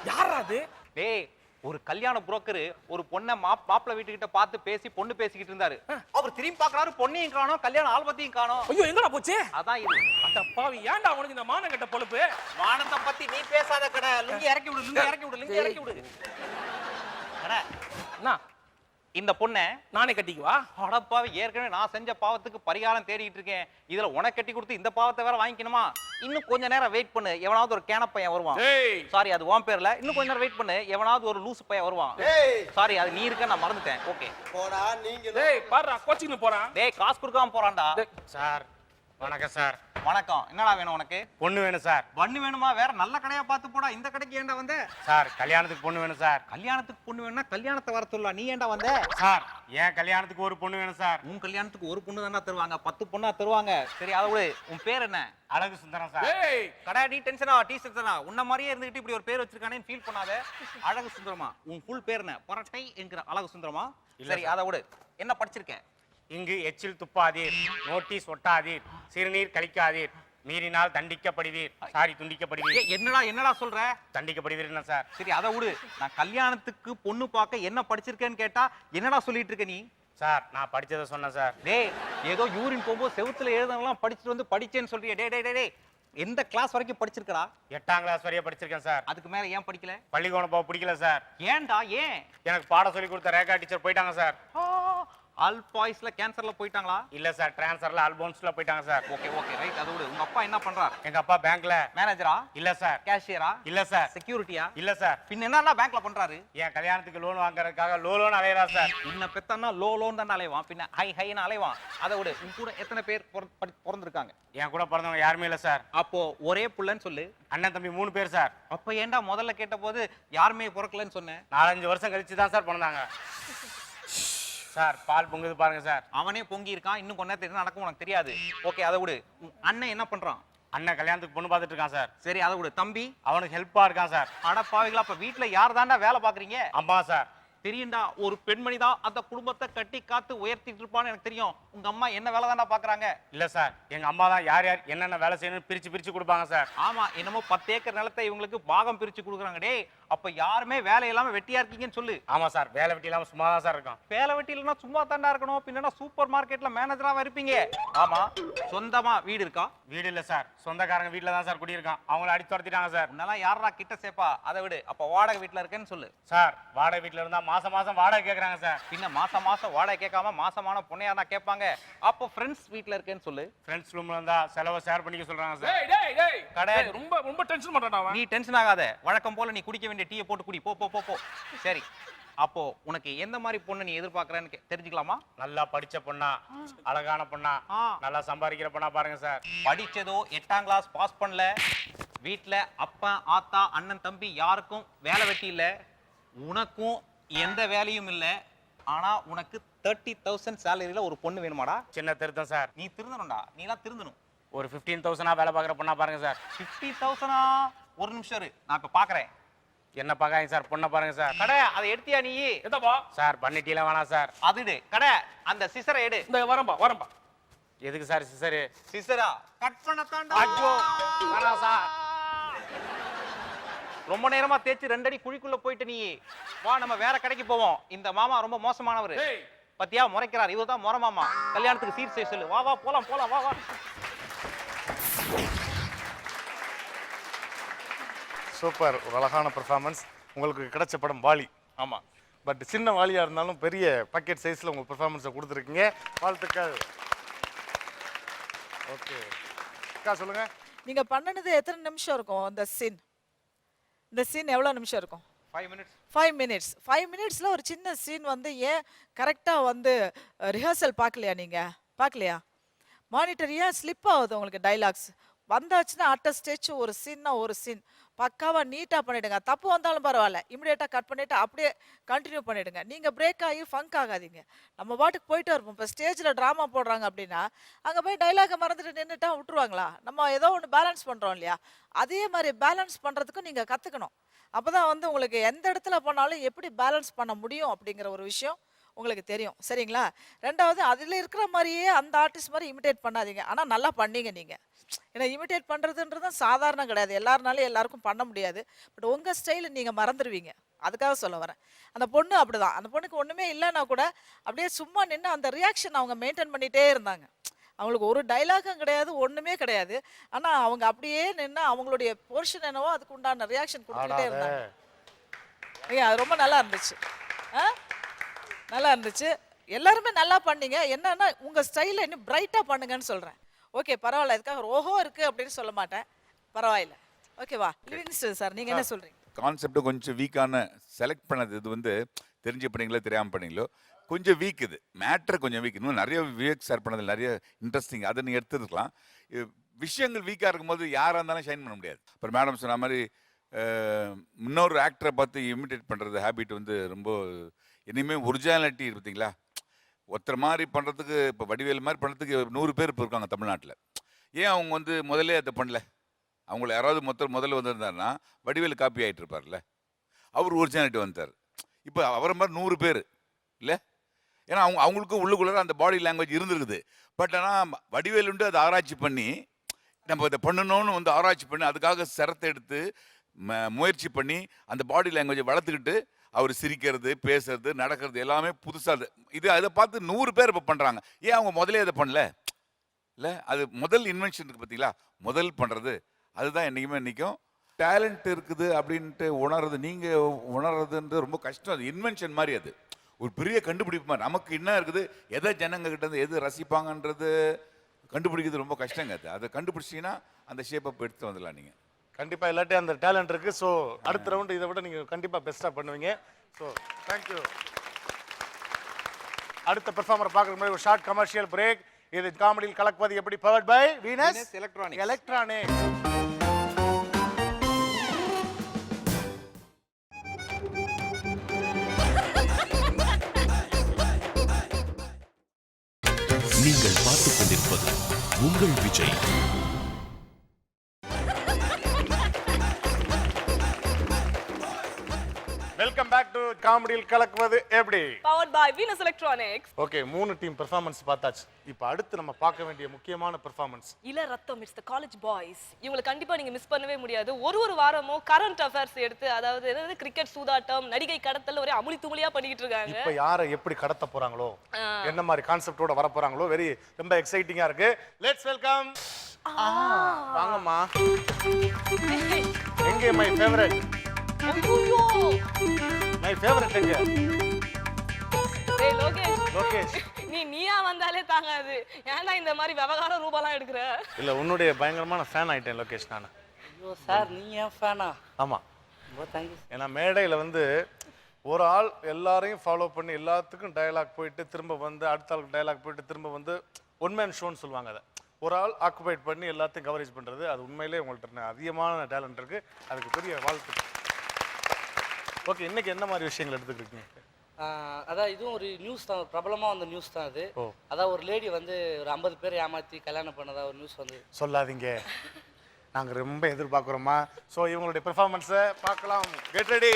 [SPEAKER 10] யாரா அது?
[SPEAKER 7] டேய், ஒரு கல்யாண புரோக்கர் ஒரு பொண்ணை மாப்பிள்ளை வீட்டுக்கிட்ட பார்த்து பேசி பொண்ணு பேசிக்கிட்டு இருந்தாரு. அவர் திரும்பி பார்க்கறாரு, பொண்ணையும் காணோம், கல்யாண ஆல்பத்தையும் காணோம்.
[SPEAKER 10] ஐயோ, எங்கடா போச்சு?
[SPEAKER 7] அதான் இது.
[SPEAKER 10] அட பாவி, ஏன்டா உனக்கு இந்த மானம் கெட்ட பொழப்பு?
[SPEAKER 7] மானத்தை பத்தி நீ பேசாத கடை. லுங்கி இறக்கி விடு. கடை.
[SPEAKER 10] என்ன?
[SPEAKER 7] இந்த பொண்ணை
[SPEAKER 10] நானே கட்டிக்குவா?
[SPEAKER 7] அடப்பாவி, ஏற்கனவே நான் செஞ்ச பாவத்துக்கு பரிகாரம் தேடிட்டு இருக்கேன். இதுல உனக்கு கட்டி கொடுத்து இந்த பாவத்தை வேற வாங்கிக்கணுமா? இன்னும் கொஞ்ச நேரம் வெயிட் பண்ணு, எவனாவது ஒரு கேன பையன் வருவான். சாரி, அது உன் பேர்ல. இன்னும் கொஞ்ச நேரம் வெயிட் பண்ணு, எவனாவது ஒரு லூசு பையன் வருவான். சாரி, அது நீ இருக்க, நான் மறந்துட்டேன். ஓகே
[SPEAKER 12] போடா நீங்க.
[SPEAKER 10] டேய் பாருடா, கோச்சிங்ல போறான்.
[SPEAKER 7] டேய், காசு கொடுக்காம போறான்டா.
[SPEAKER 2] சார் வணக்கம் சார்.
[SPEAKER 7] வணக்கம். என்னடா வேணும் உனக்கு?
[SPEAKER 2] பொண்ணு வேணும் சார்.
[SPEAKER 7] பொண்ணு வேணுமா? வேற நல்ல கடையா பார்த்து போடா. இந்த கடைக்கு ஏன்டா வந்த?
[SPEAKER 2] சார் கல்யாணத்துக்கு பொண்ணு வேணும் சார்.
[SPEAKER 7] கல்யாணத்துக்கு பொண்ணு வேணும்னா கல்யாணத்தை வர சொல்லலாம். நீ ஏன்டா வந்த?
[SPEAKER 2] சார் ஏன் கல்யாணத்துக்கு ஒரு பொண்ணு வேணும் சார்.
[SPEAKER 7] உன் கல்யாணத்துக்கு ஒரு பொண்ணு தானே தருவாங்க, 10 பொண்ணா தருவாங்க. சரி, அதை விடு. உன் பேர் என்ன?
[SPEAKER 2] அழகு சுந்தரம் சார்.
[SPEAKER 10] டேய்,
[SPEAKER 7] கடை டீ டென்ஷனா உன்ன மாதிரியே இருந்துகிட்டு இப்படி ஒரு பேர் வச்சிருக்கானேன்னு ஃபீல் பண்ணாத. அழகு சுந்தரமா? உன் ஃபுல் பேர் என்ன? பரட்டை என்கிற அழகு சுந்தரமா? சரி, அதை விடு. என்ன படிச்சிருக்க?
[SPEAKER 2] இங்கு எச்சில் துப்பாதீர், நோட்டீஸ் ஒட்டாதீர், சிறுநீர் கழிக்காதீர், மீறினால் தண்டிக்கப்படுவீர். சாரி, துண்டிக்கப்படுவீர்.
[SPEAKER 7] என்னடா சொல்ற?
[SPEAKER 2] தண்டிக்கப்படுவீர் என்ன சார்?
[SPEAKER 7] சரி, அதை விடு. நான் கல்யாணத்துக்கு பொண்ணு பார்க்க என்ன படிச்சிருக்கேன்னு கேட்டா என்னடா சொல்லிட்டு இருக்க நீ?
[SPEAKER 2] சார் நான் படிச்சதை சொன்னேன் சார்.
[SPEAKER 7] டேய், ஏதோ யூரின் போகும்போது செவுத்துல எழுதலாம் படிச்சுட்டு வந்து படிச்சேன்னு சொல்றியே. டேய், எந்த கிளாஸ் வரைக்கும் படிச்சிருக்கடா?
[SPEAKER 2] 8ஆம் கிளாஸ் வரையும் படிச்சிருக்கேன் சார்.
[SPEAKER 7] அதுக்கு மேல ஏன் படிக்கல?
[SPEAKER 2] பள்ளிக்கூடம் போக பிடிக்கல சார்.
[SPEAKER 7] ஏன்டா? ஏன்?
[SPEAKER 2] எனக்கு பாடம் சொல்லி கொடுத்த ரேகா டீச்சர் போயிட்டாங்க சார்.
[SPEAKER 7] அல்பாய்ஸ்ல கேன்சர்ல போயிட்டாங்களா?
[SPEAKER 14] இல்ல சார், டிரான்ஸ்ஃபர்ல ஆல்போன்ஸ்ல போயிட்டாங்க சார்.
[SPEAKER 7] Okay okay right. அது விடு. உங்க அப்பா என்ன பண்றார்?
[SPEAKER 14] எங்க அப்பா பேங்க்ல
[SPEAKER 7] மேனேஜரா?
[SPEAKER 14] இல்ல சார்.
[SPEAKER 7] கேஷியரா?
[SPEAKER 14] இல்ல சார்.
[SPEAKER 7] செக்யூரிட்டியா?
[SPEAKER 14] இல்ல சார்.
[SPEAKER 7] பின்ன என்னன்னா பேங்க்ல பண்றாரு?
[SPEAKER 14] என் கல்யாணத்துக்கு லோன் வாங்குறதுக்காக லோன் அலையறா சார்.
[SPEAKER 7] இன்ன பெத்தன்னா லோன் தான் அலைவான், பின்ன ஹைன்னு அலைவான். அதை விடு. உங்க கூட எத்தனை பேர் பிறந்திருக்காங்க?
[SPEAKER 14] என் கூட பிறந்தவங்க யாருமே இல்ல சார்.
[SPEAKER 7] அப்போ ஒரே புள்ளன்னு சொல்லு.
[SPEAKER 14] அண்ணன் தம்பி 3 பேர் சார்.
[SPEAKER 7] அப்ப ஏன்டா முதல்ல கேட்ட போது யாருமே பிறக்கலன்னு சொன்னேன்?
[SPEAKER 14] 4-5 வருஷம் கழிச்சு தான் சார் பிறந்தாங்க. சார் பால் பொங்குது பாருங்க சார்.
[SPEAKER 7] அவனே பொங்கி இருக்கான். இன்னும் கொஞ்ச நேரத்துக்கு என்ன நடக்கும் உனக்கு தெரியாது. ஓகே அதை விடு. அண்ணன் என்ன பண்றான்?
[SPEAKER 14] அண்ணன் கல்யாணத்துக்கு பொண்ணு பார்த்துட்டு இருக்கான் சார்.
[SPEAKER 7] சரி அதை விடு. தம்பி?
[SPEAKER 14] அவனுக்கு ஹெல்ப்பா இருக்கான் சார்.
[SPEAKER 7] அட பாவிகளா, அப்ப வீட்டுல யார் தாண்டா வேலை பாக்குறீங்க?
[SPEAKER 14] அம்மா சார்.
[SPEAKER 7] தெரியும்டா, ஒரு பெண்மணி தான் அந்த குடும்பத்தை கட்டி காத்து உயர்த்திட்டு இருப்பான்னு எனக்கு தெரியும். உங்க அம்மா என்ன வேலை தாண்டா பாக்குறாங்க?
[SPEAKER 14] இல்ல சார், எங்க அம்மா தான் யார் யார் என்னென்ன வேலை செய்யணும்னு பிரிச்சு கொடுப்பாங்க சார்.
[SPEAKER 7] ஆமா, என்னமோ 10 ஏக்கர் நிலத்தை இவங்களுக்கு பாகம் பிரிச்சு கொடுக்குறாங்க. டேய், அப்ப யாருமே வேலை இல்லாம வெட்டியா இருக்கீங்கன்னு சொல்லு.
[SPEAKER 14] ஆமா சார், வேலை வெட்டி இல்லாம சும்மா தான் சார் இருக்கும்.
[SPEAKER 7] வேலை வெட்டி இல்லைன்னா சும்மா தாண்டா இருக்கணும். பின்னா சூப்பர் மார்க்கெட்ல மேனேஜராவா இருப்பீங்க. ஆமா, சொந்தமா வீடு இருக்கா?
[SPEAKER 14] வீடு இல்ல சார், சொந்தக்காரங்க வீட்டுல தான் சார் குடியிருக்கான். அவங்கள அடி துரத்திட்டாங்க சார்.
[SPEAKER 7] உன்னெல்லாம் யாரா கிட்ட சேப்பா? அதை விடு. அப்ப வாடகை வீட்டுல இருக்கேன்னு சொல்லு.
[SPEAKER 14] சார் வாடகை வீட்டுல இருந்தா மாசம் வாடகை கேக்குறாங்க சார்.
[SPEAKER 7] பின்ன மாசம் வாடகை கேட்காம மாசமான பொண்ணையாரா கேட்பாங்க. அப்போ ஃப்ரெண்ட்ஸ் வீட்ல இருக்கேன்னு சொல்லு.
[SPEAKER 14] ஃப்ரெண்ட்ஸ் ரூம்ல இருந்தா செலவை ஷேர் பண்ணிக்க சொல்றாங்க சார்.
[SPEAKER 7] கடை
[SPEAKER 14] ரொம்ப டென்ஷன் பண்றடா.
[SPEAKER 7] நீ டென்ஷன் ஆகாத. வழக்கம் போல நீ குடிக்க வேண்டிய டீயை போட்டு குடி. போ போ போ. சரி, அப்போ உனக்கு எந்த மாதிரி பொண்ணு நீ எதிர்பார்க்கறன்னு தெரிஞ்சுக்கலாமா?
[SPEAKER 14] நல்லா படிச்ச பொண்ணா, அழகான பொண்ணா, நல்லா சம்பாதிக்கிற பொண்ணா பாருங்க சார்.
[SPEAKER 7] படிச்சதோ 8ஆம் கிளாஸ் பாஸ் பண்ணல, வீட்டுல அப்பா ஆத்தா அண்ணன் தம்பி யாருக்கும் வேலை வெட்டி இல்ல, உனக்கும் எந்த வேலையும் இல்ல, ஆனா உனக்கு 30,000 சேலரியில ஒரு பொண்ணு வேணுமாடா?
[SPEAKER 14] சின்ன திருத்தம் சார்.
[SPEAKER 7] நீ திருந்தணும்டா. நீ எல்லாம் திருந்தணும்.
[SPEAKER 14] ஒரு 15,000 வேலை பார்க்குற பொண்ணா பாருங்க சார்.
[SPEAKER 7] 50,000? ஒரு நிமிஷம் இரு, நான் இப்ப பாக்குறேன்.
[SPEAKER 14] என்ன பாக்காங்க சார், பொண்ணை பாருங்க சார்.
[SPEAKER 7] கடை அதை எடுத்தியா நீ?
[SPEAKER 14] எதப்பா சார்? பண்ணிட்டீல வேணாம் சார்.
[SPEAKER 7] அதுடு. கடை அந்த சிசரை எடு.
[SPEAKER 14] இந்த வரம்பா. எதுக்கு சார் சிசரு?
[SPEAKER 7] சிசரா கட் பண்ணத்தாண்டா.
[SPEAKER 14] ஐயோ வேணாம் சார்.
[SPEAKER 7] ரொம்ப நேரமா தேய்ச்சி 2 அடி குழிக்குள்ள போயிட்டு நீ வா, நம்ம வேற கடைக்கு போவோம். இந்த மாமா ரொம்ப மோசமானவர். பத்தியா முறைக்கிறார். இவர் தான் முறை மாமா. கல்யாணத்துக்கு சீர் செய்ய சொல்லு. வா போலாம் வா.
[SPEAKER 2] சூப்பர், ஒரு அழகான பெர்ஃபார்மன்ஸ். உங்களுக்கு கிடைச்ச படம் வாலி.
[SPEAKER 7] ஆமா,
[SPEAKER 2] பட் சின்ன வாலியா இருந்தாலும் பெரிய பாக்கெட் சைஸ்ல உங்க பெர்ஃபார்மன்ஸை கொடுத்துருக்கீங்க. வாழ்த்துக்கள். ஓகே அக்கா சொல்லுங்க.
[SPEAKER 4] நீங்க பண்ணனது எத்தனை நிமிஷம் இருக்கும் இந்த சீன் எவ்வளவு நிமிஷம் இருக்கும்?
[SPEAKER 7] 5 minutes.
[SPEAKER 4] 5 minutes. 5 minutesல ஒரு சின்ன சீன் வந்து ஏன் கரெக்டா வந்து ரிஹர்சல் பார்க்கலையா? மானிட்டர் ஏன் ஸ்லிப் ஆகுது உங்களுக்கு? டைலாக்ஸ் வந்தாச்சுன்னா அட்ட ஸ்டேஜ் ஒரு சீன் பக்காவா நீட்டா பண்ணிடுங்க. தப்பு வந்தாலும் பரவாயில்ல, இமிடியேட்டா கட் பண்ணிட்டு அப்படியே கண்டினியூ பண்ணிடுங்க. நீங்க பிரேக் ஆகி ஃபங்க் ஆகாதீங்க. நம்ம பாட்டுக்கு போயிட்டு இருப்போம். இப்போ ஸ்டேஜ்ல டிராமா போடுறாங்க அப்படின்னா அங்க போய் டைலாக மறந்துட்டு நின்றுட்டா விட்டுருவாங்களா? நம்ம ஏதோ ஒன்று பேலன்ஸ் பண்றோம் இல்லையா? அதே மாதிரி பேலன்ஸ் பண்றதுக்கும் நீங்க கத்துக்கணும். அப்பதான் வந்து உங்களுக்கு எந்த இடத்துல பண்ணாலும் எப்படி பேலன்ஸ் பண்ண முடியும் அப்படிங்கிற ஒரு விஷயம் உங்களுக்கு தெரியும். சரிங்களா? ரெண்டாவது, அதில் இருக்கிற மாதிரியே அந்த ஆர்டிஸ்ட் மாதிரி இமிடேட் பண்ணாதீங்க. ஆனால் நல்லா பண்ணீங்க நீங்கள். ஏன்னா இமிடேட் பண்ணுறதுன்றது சாதாரணம் கிடையாது. எல்லாருனாலும் எல்லாருக்கும் பண்ண முடியாது. பட் உங்கள் ஸ்டைலை நீங்கள் மறந்துடுவீங்க. அதுக்காக சொல்ல வரேன். அந்த பொண்ணு அப்படிதான். அந்த பொண்ணுக்கு ஒன்றுமே இல்லைன்னா கூட அப்படியே சும்மா நின்று அந்த ரியாக்ஷன் அவங்க மெயின்டைன் பண்ணிகிட்டே இருந்தாங்க. அவங்களுக்கு ஒரு டைலாகும் கிடையாது, ஒன்றுமே கிடையாது. ஆனால் அவங்க அப்படியே நின்று அவங்களுடைய போர்ஷன் என்னவோ அதுக்கு உண்டான ரியாக்ஷன் கொடுத்துக்கிட்டே இருந்தாங்க. அது ரொம்ப நல்லா இருந்துச்சு. நல்லா இருந்துச்சு. எல்லாருமே நல்லா பண்ணீங்க. என்னன்னா உங்கள் ஸ்டைலை இன்னும் பிரைட்டாக பண்ணுங்கன்னு சொல்கிறேன். ஓகே பரவாயில்ல, இதுக்காக ரோஹோ இருக்குது அப்படின்னு சொல்ல மாட்டேன். பரவாயில்ல. ஓகேவா? லிவிங்ஸ்டன் சார் நீங்கள் என்ன சொல்கிறீங்க?
[SPEAKER 5] கான்செப்ட் கொஞ்சம் வீக்கான செலக்ட் பண்ணது. இது வந்து தெரிஞ்சு பண்ணீங்களோ தெரியாமல் பண்ணீங்களோ கொஞ்சம் வீக். இது மேட்ரு கொஞ்சம் வீக். இன்னும் நிறைய விவேக் சார் பண்ணதில் நிறைய இன்ட்ரெஸ்டிங் அதை நீங்கள் எடுத்துருக்கலாம். விஷயங்கள் வீக்காக இருக்கும்போது யாராக இருந்தாலும் ஷைன் பண்ண முடியாது. அப்புறம் மேடம் சொன்ன மாதிரி இன்னொரு ஆக்டரை பார்த்து இமிடேட் பண்ணுறது ஹேபிட் வந்து ரொம்ப இனிமேல் ஒரிஜினாலிட்டி பார்த்தீங்களா? ஒருத்தர் மாதிரி பண்ணுறதுக்கு இப்போ வடிவேல் மாதிரி பண்ணுறதுக்கு 100 பேர் இப்போ இருக்காங்க தமிழ்நாட்டில். ஏன் அவங்க வந்து முதல்ல அதை பண்ணல? அவங்கள யாராவது முதல்ல வந்திருந்தாருன்னா வடிவேல் காப்பி ஆகிட்டு இருப்பார்ல. அவர் ஒரிஜினாலிட்டி வந்தார். இப்போ அவரை மாதிரி 100 பேர் இல்லை. ஏன்னா அவங்களுக்கும் உள்ளுக்குள்ள அந்த பாடி லாங்குவேஜ் இருந்திருக்குது. பட் ஆனால் வடிவேல் உண்டு அதை ஆராய்ச்சி பண்ணி நம்ம இதை பண்ணணும்னு வந்து ஆராய்ச்சி பண்ணி அதுக்காக சிரத்தை எடுத்து முயற்சி பண்ணி அந்த பாடி லாங்குவேஜை வளர்த்துக்கிட்டு அவர் சிரிக்கிறது, பேசுறது, நடக்கிறது எல்லாமே புதுசாக இது. அதை பார்த்து 100 பேர் இப்போ பண்ணுறாங்க. ஏன் அவங்க முதலே அதை பண்ணல? இல்லை, அது முதல் இன்வென்ஷன் இருக்குது பார்த்தீங்களா? முதல் பண்ணுறது அதுதான் என்றைக்குமே நிற்கும். டேலண்ட் இருக்குது அப்படின்ட்டு உணர்றது, நீங்கள் உணர்றதுன்றது ரொம்ப கஷ்டம். அது இன்வென்ஷன் மாதிரி. அது ஒரு பெரிய கண்டுபிடிப்புமா. நமக்கு என்ன இருக்குது, எதை ஜனங்க கிட்ட இருந்து எது ரசிப்பாங்கன்றது கண்டுபிடிக்கிறது ரொம்ப கஷ்டங்க. அதை கண்டுபிடிச்சிங்கன்னா அந்த ஷேப் அப் எடுத்து வந்துடலாம் நீங்கள்.
[SPEAKER 2] கண்டிப்பா எல்லாத்தையும் அந்த டேலண்ட் இருக்கு. ஸோ அடுத்த ரவுண்ட் இதை விட நீங்க கண்டிப்பா பெஸ்டா பண்ணுவீங்க. So thank you. அடுத்த பெர்ஃபார்மர் பார்க்குற மாதிரி ஒரு ஷார்ட் கமர்ஷியல் பிரேக். இது காமெடியில் கலக்குவது எப்படி, பவர்ட் பை வீனஸ் எலக்ட்ரானிக்ஸ்.
[SPEAKER 1] நீங்கள் பார்த்துக் கொண்டிருப்பது உங்கள் விஜய்.
[SPEAKER 2] வெல்கம் பேக் டு காமெடியில் கலக்குவது எப்படி,
[SPEAKER 3] powered by Venus Electronics.
[SPEAKER 2] Okay, 3 team performance பார்த்தாச்சு. இப்போ அடுத்து நம்ம பார்க்க வேண்டிய முக்கியமான பெர்ஃபார்மன்ஸ்
[SPEAKER 3] இள ரத்தம், இட்ஸ் தி காலேஜ் பாய்ஸ். இவங்களை கண்டிப்பா நீங்க மிஸ் பண்ணவே முடியாது. ஒரு வாரமும் கரண்ட் அஃபேர்ஸ் எடுத்து, அதாவது என்னது கிரிக்கெட் சூதாட்டம், நடிகை கடத்தல் ஒரே அமுலி துமுலியா பண்ணிட்டு இருக்காங்க.
[SPEAKER 2] இப்போ யாரை எப்படி கடத்த போறாங்களோ, என்ன மாதிரி கான்செப்டோட வர போறாங்களோ, ரொம்ப எக்ஸைட்டிங்கா இருக்கு. Let's welcome. வாங்கம்மா. எங்க மை ஃபேவரட், மை ஃபேவரட் எங்க?
[SPEAKER 3] டேய் லோகேஷ்,
[SPEAKER 2] லோகேஷ்
[SPEAKER 3] நீயா வந்தாலே தாங்காது. ஏன்டா இந்த மாதிரி விவகார ரூபாலாம் எடுக்கிற?
[SPEAKER 2] இல்ல, உன்னுடைய பயங்கரமான ஃபேன் ஆயிட்டேன் லோகேஷ் நான்.
[SPEAKER 12] ஐயோ சார், நீங்க ஏன் ஃபேனா?
[SPEAKER 2] ஆமா,
[SPEAKER 12] ரொம்ப தேங்க்யூ.
[SPEAKER 2] ஏன்னா மேடையில ஒரு ஆள் எல்லாரையும் ஃபாலோ பண்ணி எல்லாத்துக்கும் டயலாக் போயிட்டு திரும்ப வந்து அடுத்த ஆளுக்கு டயலாக் போயிட்டு திரும்ப வந்து ஒன் மேன் ஷோன்னு சொல்லுவாங்க. அதை ஒரு ஆள் ஆக்குபைட் பண்ணி எல்லாத்தையும் கவரேஜ் பண்றது, அது உண்மையிலேயே உங்கள்கிட்ட அதிகமான டேலண்ட் இருக்கு. அதுக்கு பெரிய வாழ்த்து. ஓகே, இன்னைக்கு என்ன மாதிரி விஷயங்கள் எடுத்துக்கிட்டீங்க?
[SPEAKER 12] அதான் இதுவும் ஒரு நியூஸ் தான், பிரபலமாக வந்த நியூஸ் தான் அது. அதான் ஒரு லேடி வந்து ஒரு 50 பேர் ஏமாற்றி கல்யாணம் பண்ணதா ஒரு நியூஸ் வந்து.
[SPEAKER 2] சொல்லாதீங்க, நாங்கள் ரொம்ப எதிர்பார்க்குறோமா. ஸோ இவங்களுடைய பெர்ஃபார்மன்ஸை பார்க்கலாம். Get ready.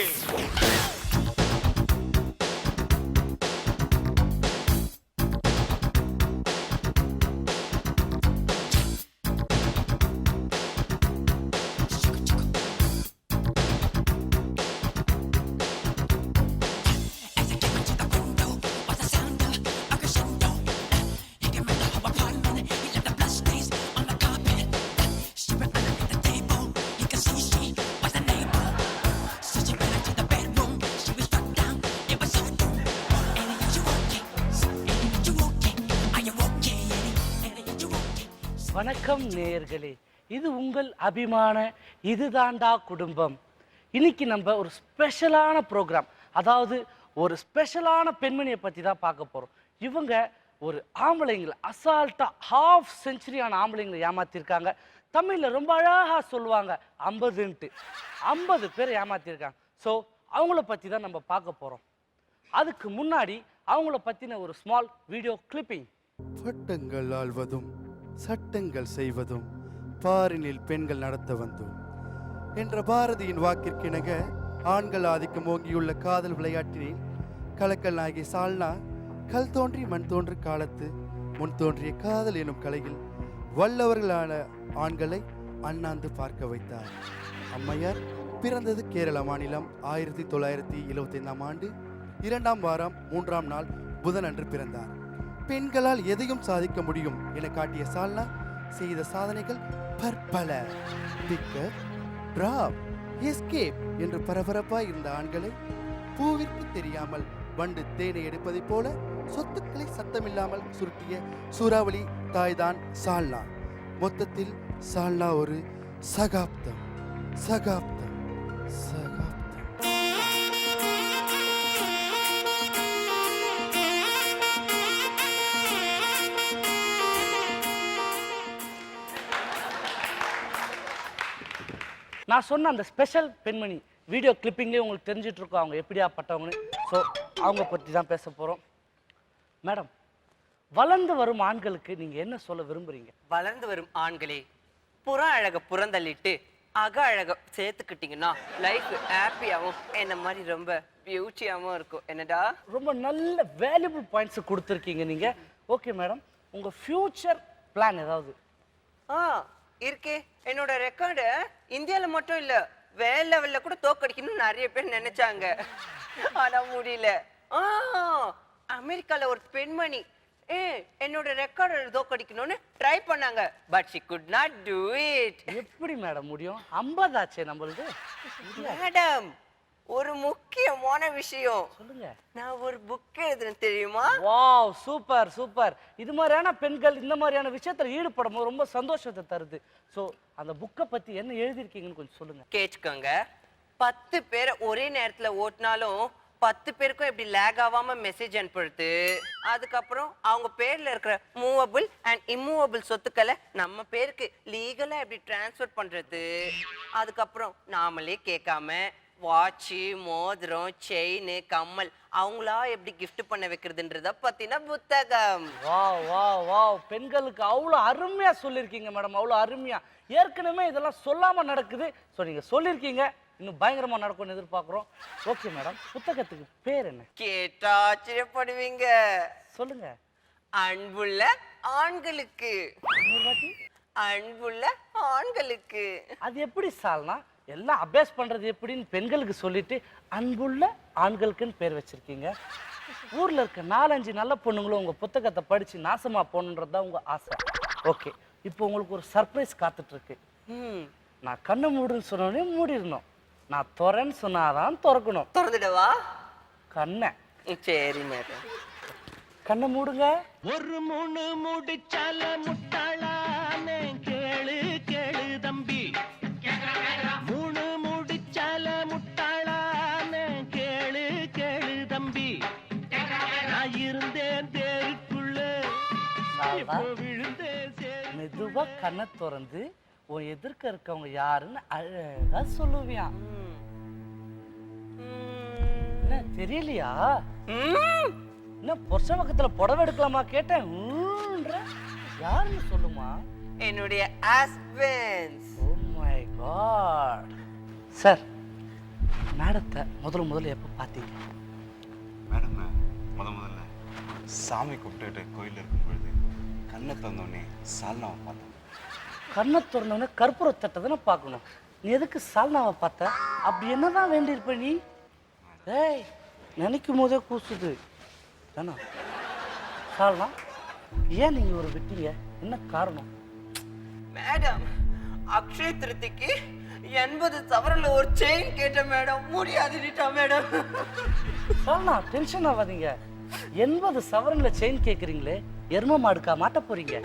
[SPEAKER 12] வணக்கம் நேயர்களே, இது உங்கள் அபிமான இதுதாண்டா குடும்பம். இன்னைக்கு நம்ம ஒரு ஸ்பெஷலான ப்ரோக்ராம், அதாவது ஒரு ஸ்பெஷலான பெண்மணியை பற்றி தான் பார்க்க போகிறோம். இவங்க ஒரு ஆம்பளைங்களை அசால்ட்டாக ஹாஃப் செஞ்சுரியான ஆம்பளைங்களை ஏமாற்றிருக்காங்க. தமிழில் ரொம்ப அழகாக சொல்லுவாங்க 50ன்ட்டு. 50 பேர் ஏமாற்றிருக்காங்க. ஸோ அவங்கள பற்றி தான் நம்ம பார்க்க போகிறோம். அதுக்கு முன்னாடி அவங்கள பற்றின ஒரு ஸ்மால் வீடியோ கிளிப்பிங்.
[SPEAKER 15] பட்டங்கள் ஆள்வதும் சட்டங்கள் செய்வதும் பாரினில் பெண்கள் நடத்த வந்தோம் என்ற பாரதியின் வாக்கிற்கிணங்க ஆண்கள் ஆதிக்கம் ஓங்கியுள்ள காதல் விளையாட்டினில் கலக்கல் நாயகி சால்னா கல் தோன்றி மண் தோன்று காலத்து முன் தோன்றிய காதல் எனும் கலையில் வல்லவர்களான ஆண்களை அண்ணாந்து பார்க்க வைத்தார். அம்மையார் பிறந்தது கேரள மாநிலம். 1975ஆம் ஆண்டு 2ஆம் வாரம் 3ஆம் நாள் புதன் அன்று பிறந்தார். பெண்களால் எதையும் சாதிக்க முடியும் என காட்டிய சால்னா செய்த சாதனைகள் பற்பல. பிக்கப், டிராப், எஸ்கேப் என்று பரபரப்பாய் இருந்த ஆண்களை பூவிற்கு தெரியாமல் வண்டு தேனை எடுப்பதைப் போல சொத்துக்களை சத்தமில்லாமல் சுருட்டிய சூறாவளி தாய்தான் சால்னா. மொத்தத்தில் சால்னா ஒரு சகாப்தம் சகாப்தம் சகாப்தம்.
[SPEAKER 12] நான் சொன்ன அந்த ஸ்பெஷல் பெண்மணி வீடியோ கிளிப்பிங்லேயே உங்களுக்கு தெரிஞ்சிட்டு இருக்கோம் அவங்க எப்படியாப்பட்டவங்கன்னு. ஸோ அவங்க பற்றி தான் பேச போகிறோம். மேடம், வளர்ந்து வரும் ஆண்களுக்கு நீங்கள் என்ன சொல்ல விரும்புகிறீங்க?
[SPEAKER 16] வளர்ந்து வரும் ஆண்களே, புற அழகை புறந்தள்ளிட்டு அக அழகை சேர்த்துக்கிட்டிங்கன்னா லைஃப் ஹாப்பியாகவும் என்ன மாதிரி ரொம்ப பியூட்டியாகவும் இருக்கும். என்னடா,
[SPEAKER 12] ரொம்ப நல்ல வேல்யூபிள் பாயிண்ட்ஸ் கொடுத்துருக்கீங்க நீங்கள். ஓகே மேடம், உங்கள் ஃப்யூச்சர் பிளான் ஏதாவது?
[SPEAKER 16] இருக்கே. என்னோட ரெக்கார்டு இந்தியாவில் மட்டும் இல்லை, வேற லெவலில் கூட தோக்கடிக்கணும்னு நிறைய பேர் நினைச்சாங்க. ஆனா முடியல. அமெரிக்கால ஒரு பெண்மணி என்னோட ரெக்கார்டு தோக்கடிக்கணும்னு ட்ரை பண்ணாங்க. But she could not do it.
[SPEAKER 12] எப்படி மேடம் முடியும்? 50 ஆச்சே நம்மளுக்கு.
[SPEAKER 16] மேடம், ஒரு முக்கியமான விஷயம்.
[SPEAKER 12] சொல்லுங்க.
[SPEAKER 16] நான் ஒரு புக் எழுதுறேன் தெரியுமா?
[SPEAKER 12] Wow, super super. இது மாதிரியான பெண்கள் இந்த மாதிரியான விஷயத்துல ஈடுபடும் போது ரொம்ப சந்தோஷத்தை தருது. ஸோ அந்த புக்கை பத்தி என்ன எழுதியிருக்கீங்கன்னு கொஞ்சம் சொல்லுங்க.
[SPEAKER 16] கேட்டுக்கோங்க. 10 பேரை ஒரே நேரத்துல ஓட்டினாலும் 10 பேருக்கும் எப்படி லேக் ஆகாம மெசேஜ் அனுப்புறது, அதுக்கப்புறம் அவங்க பேர்ல இருக்கிற மூவபிள் அண்ட் இம்மூவபிள் சொத்துக்களை நம்ம பேருக்கு லீகலா எப்படி டிரான்ஸ்ஃபர் பண்றது, அதுக்கப்புறம் நாமளே கேட்காம வாட்சு, மோதிரம், செயின், கம்மல் அவங்களா எப்படி gift பண்ண வைக்கிறதுன்றத பத்தின புத்தகம்.
[SPEAKER 12] வாவ் வாவ் வாவ், பெண்களுக்கு அவ்வளோ அருமையா சொல்லியிருக்கீங்க மேடம், அவ்வளோ அருமையா. ஏற்கனவே இதெல்லாம் சொல்லாம நடக்குது. ஸோ நீங்க சொல்லியிருக்கீங்க, இன்னும் பயங்கரமா நடக்கும்னு எதிர்பார்க்குறோம். ஓகே மேடம், புத்தகத்துக்கு பேர் என்ன?
[SPEAKER 16] கேட்டா ஆச்சரியப்படுவீங்க.
[SPEAKER 12] சொல்லுங்க.
[SPEAKER 16] அன்புள்ள ஆண்களுக்கு. அன்புள்ள ஆண்களுக்கு.
[SPEAKER 12] அது எப்படி சால்னா? எல்லாம் அபியாஸ் பண்றது எப்படின்னு பெண்களுக்கு சொல்லிட்டு அன்புள்ள ஆண்களுக்குன்னு பேர் வச்சிருக்கீங்க. ஊர்ல இருக்க 4-5 நல்ல பொண்ணுங்களும் உங்க புத்தகத்தை படிச்சு நாசமா போகணுன்றதுதான் உங்க ஆசை. ஓகே, இப்போ உங்களுக்கு ஒரு சர்ப்ரைஸ் காத்துட்டு இருக்கு. நான் கண்ணை மூடுன்னு சொன்னோடனே மூடிடணும். நான் திறன்னு சொன்னாதான் திறக்கணும்.
[SPEAKER 16] திறந்துடவா
[SPEAKER 12] கண்ணை?
[SPEAKER 16] சரி மேடம்.
[SPEAKER 12] கண்ணை மூடுங்க.
[SPEAKER 6] ஒரு முணு முடிச்சால முட்டாளானே கேளு கேளு தம்பி. மூணு முடிச்சால முட்டாளானே கேளு கேளு தம்பி. நான் இருந்தேன் தேருக்குள்ள விழுந்தேன்.
[SPEAKER 12] மெதுவா கண்ணை திறந்து உன் எதிர்க்க இருக்கவங்க யாருன்னு அழகா சொல்லுவியான். என்ன தெரியலையா? என்ன பொருஷ பக்கத்துல புடவை எடுக்கலாமா கேட்டேன். யாருன்னு சொல்லுமா?
[SPEAKER 16] என்னுடைய husband.
[SPEAKER 12] Oh my god. Sir, மேடத்தை முதல்ல எப்போ பார்த்தீங்க?
[SPEAKER 17] மேடம், முதல்ல சாமி கூப்பிட்டுட்டு கோயிலில் இருக்கும் பொழுது கண்ணை திறந்தோடனே சால்னாவை பார்த்தேன்.
[SPEAKER 12] கண்ணை திறந்தோடனே கற்பூர தட்டை தானே பார்க்கணும். நீ எதுக்கு சால்னாவை பார்த்த? அப்படி என்னதான் வேண்டியிருப்ப நீ? ஏய், நினைக்கும் போதே கூசுது தானே சால்னா. ஏன் நீங்க ஒரு விட்டீங்க? என்ன காரணம்?
[SPEAKER 16] மேடம், அக்ஷய திருத்திக்கு 80 சவரன்ல ஒரு செயின் கேட்டேன் மேடம். முடியாதுட்டா மேடம்.
[SPEAKER 12] சால்னா, டென்ஷன் ஆகாதீங்க. 80 சவரன்ல செயின் கேட்குறீங்களே, எரும மாடுக்கா மாட்ட போறீங்க?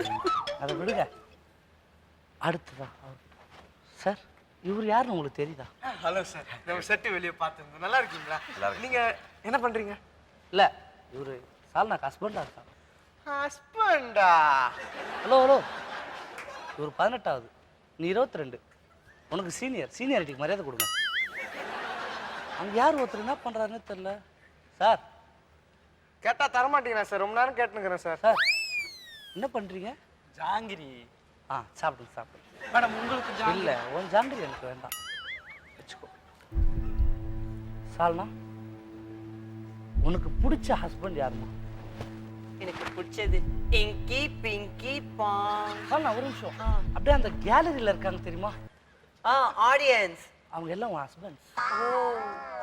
[SPEAKER 12] அதை விடுங்க. அடுத்ததா சார், இவர் யாருன்னு உங்களுக்கு தெரியுதா?
[SPEAKER 14] ஹலோ சார், நம்ம செட்டு வெளியே பார்த்துருந்தோம். நல்லா இருக்கீங்களா? நீங்க என்ன பண்றீங்க?
[SPEAKER 12] இல்ல, இவரு சால்னாக்கு ஹஸ்பண்டா இருக்கா?
[SPEAKER 14] ஹஸ்பண்டா?
[SPEAKER 12] ஹலோ ஹலோ, இவர் 18ஆவது, நீ 22. உனக்கு சீனியாரிட்டிக்கு மரியாதை கொடுங்க. அங்க யார் ஒருத்தர் என்ன பண்றாருன்னு தெரியல சார்.
[SPEAKER 14] கேட்டா தரமாட்டீங்களா சார்? ரொம்ப நேரம் கேட்டுனுக்கிறேன் சார்.
[SPEAKER 12] சார், என்ன பண்றீங்க?
[SPEAKER 14] ஜாங்கிரி.
[SPEAKER 12] சாப்பிடுங்க.
[SPEAKER 14] மேடம், உங்களுக்கு
[SPEAKER 12] இல்ல, உன் ஜாங்கிரி எனக்கு வேண்டாம், வச்சுக்கோ. சால்னா, உனக்கு பிடிச்ச ஹஸ்பண்ட் யாருமா?
[SPEAKER 16] எனக்கு பிடிச்சது இங்கி பிங்கி பாங்.
[SPEAKER 12] சால்னா, ஒரு நிமிஷம். அப்படியே அந்த கேலரியில இருக்காங்க தெரியுமா?
[SPEAKER 16] ஆடியன்ஸ்.
[SPEAKER 12] அவங்க எல்லாம் உன் ஹஸ்பண்ட்.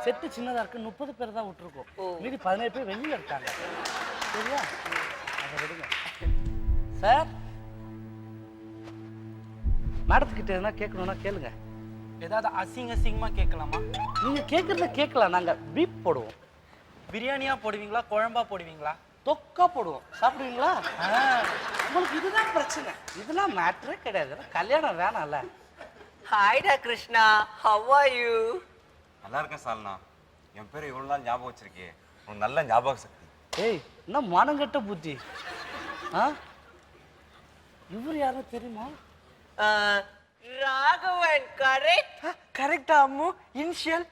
[SPEAKER 12] செட்டு சின்னதா இருக்கு, 30 பேர் தான் விட்டுருக்கோம். மீதி 17 பேர் வெளியில இருக்காங்க. சரியா? அதை விடுங்க. சார், மேடத்துக்கிட்ட எதனா கேட்கணும்னா கேளுங்க.
[SPEAKER 14] ஏதாவது அசிங்கமா கேட்கலாமா?
[SPEAKER 12] நீங்க கேட்கறத கேட்கலாம், நாங்க பீப் போடுவோம்.
[SPEAKER 14] பிரியாணியா போடுவீங்களா, குழம்பா போடுவீங்களா?
[SPEAKER 12] தொக்கா போடுவோம். சாப்பிடுவீங்களா? உங்களுக்கு இதுதான் பிரச்சனை. இதெல்லாம் மேட்டரே கிடையாது. கல்யாணம் வேணாம்ல.
[SPEAKER 16] ஹாய்டா கிருஷ்ணா, ஹவ் ஆர் யூ?
[SPEAKER 17] நல்லா இருக்கேன் சால்னா. என் பேர் இவ்வளோ நாள் ஞாபகம் வச்சிருக்கே, உனக்கு நல்ல ஞாபக சக்தி.
[SPEAKER 12] ஏய், என்ன மானங்கட்ட புத்தி. இவர் யாரும் தெரியுமா?
[SPEAKER 16] ராகவன். கரெக்ட்?
[SPEAKER 14] கரெக்டா அம்மு? இனிஷியல்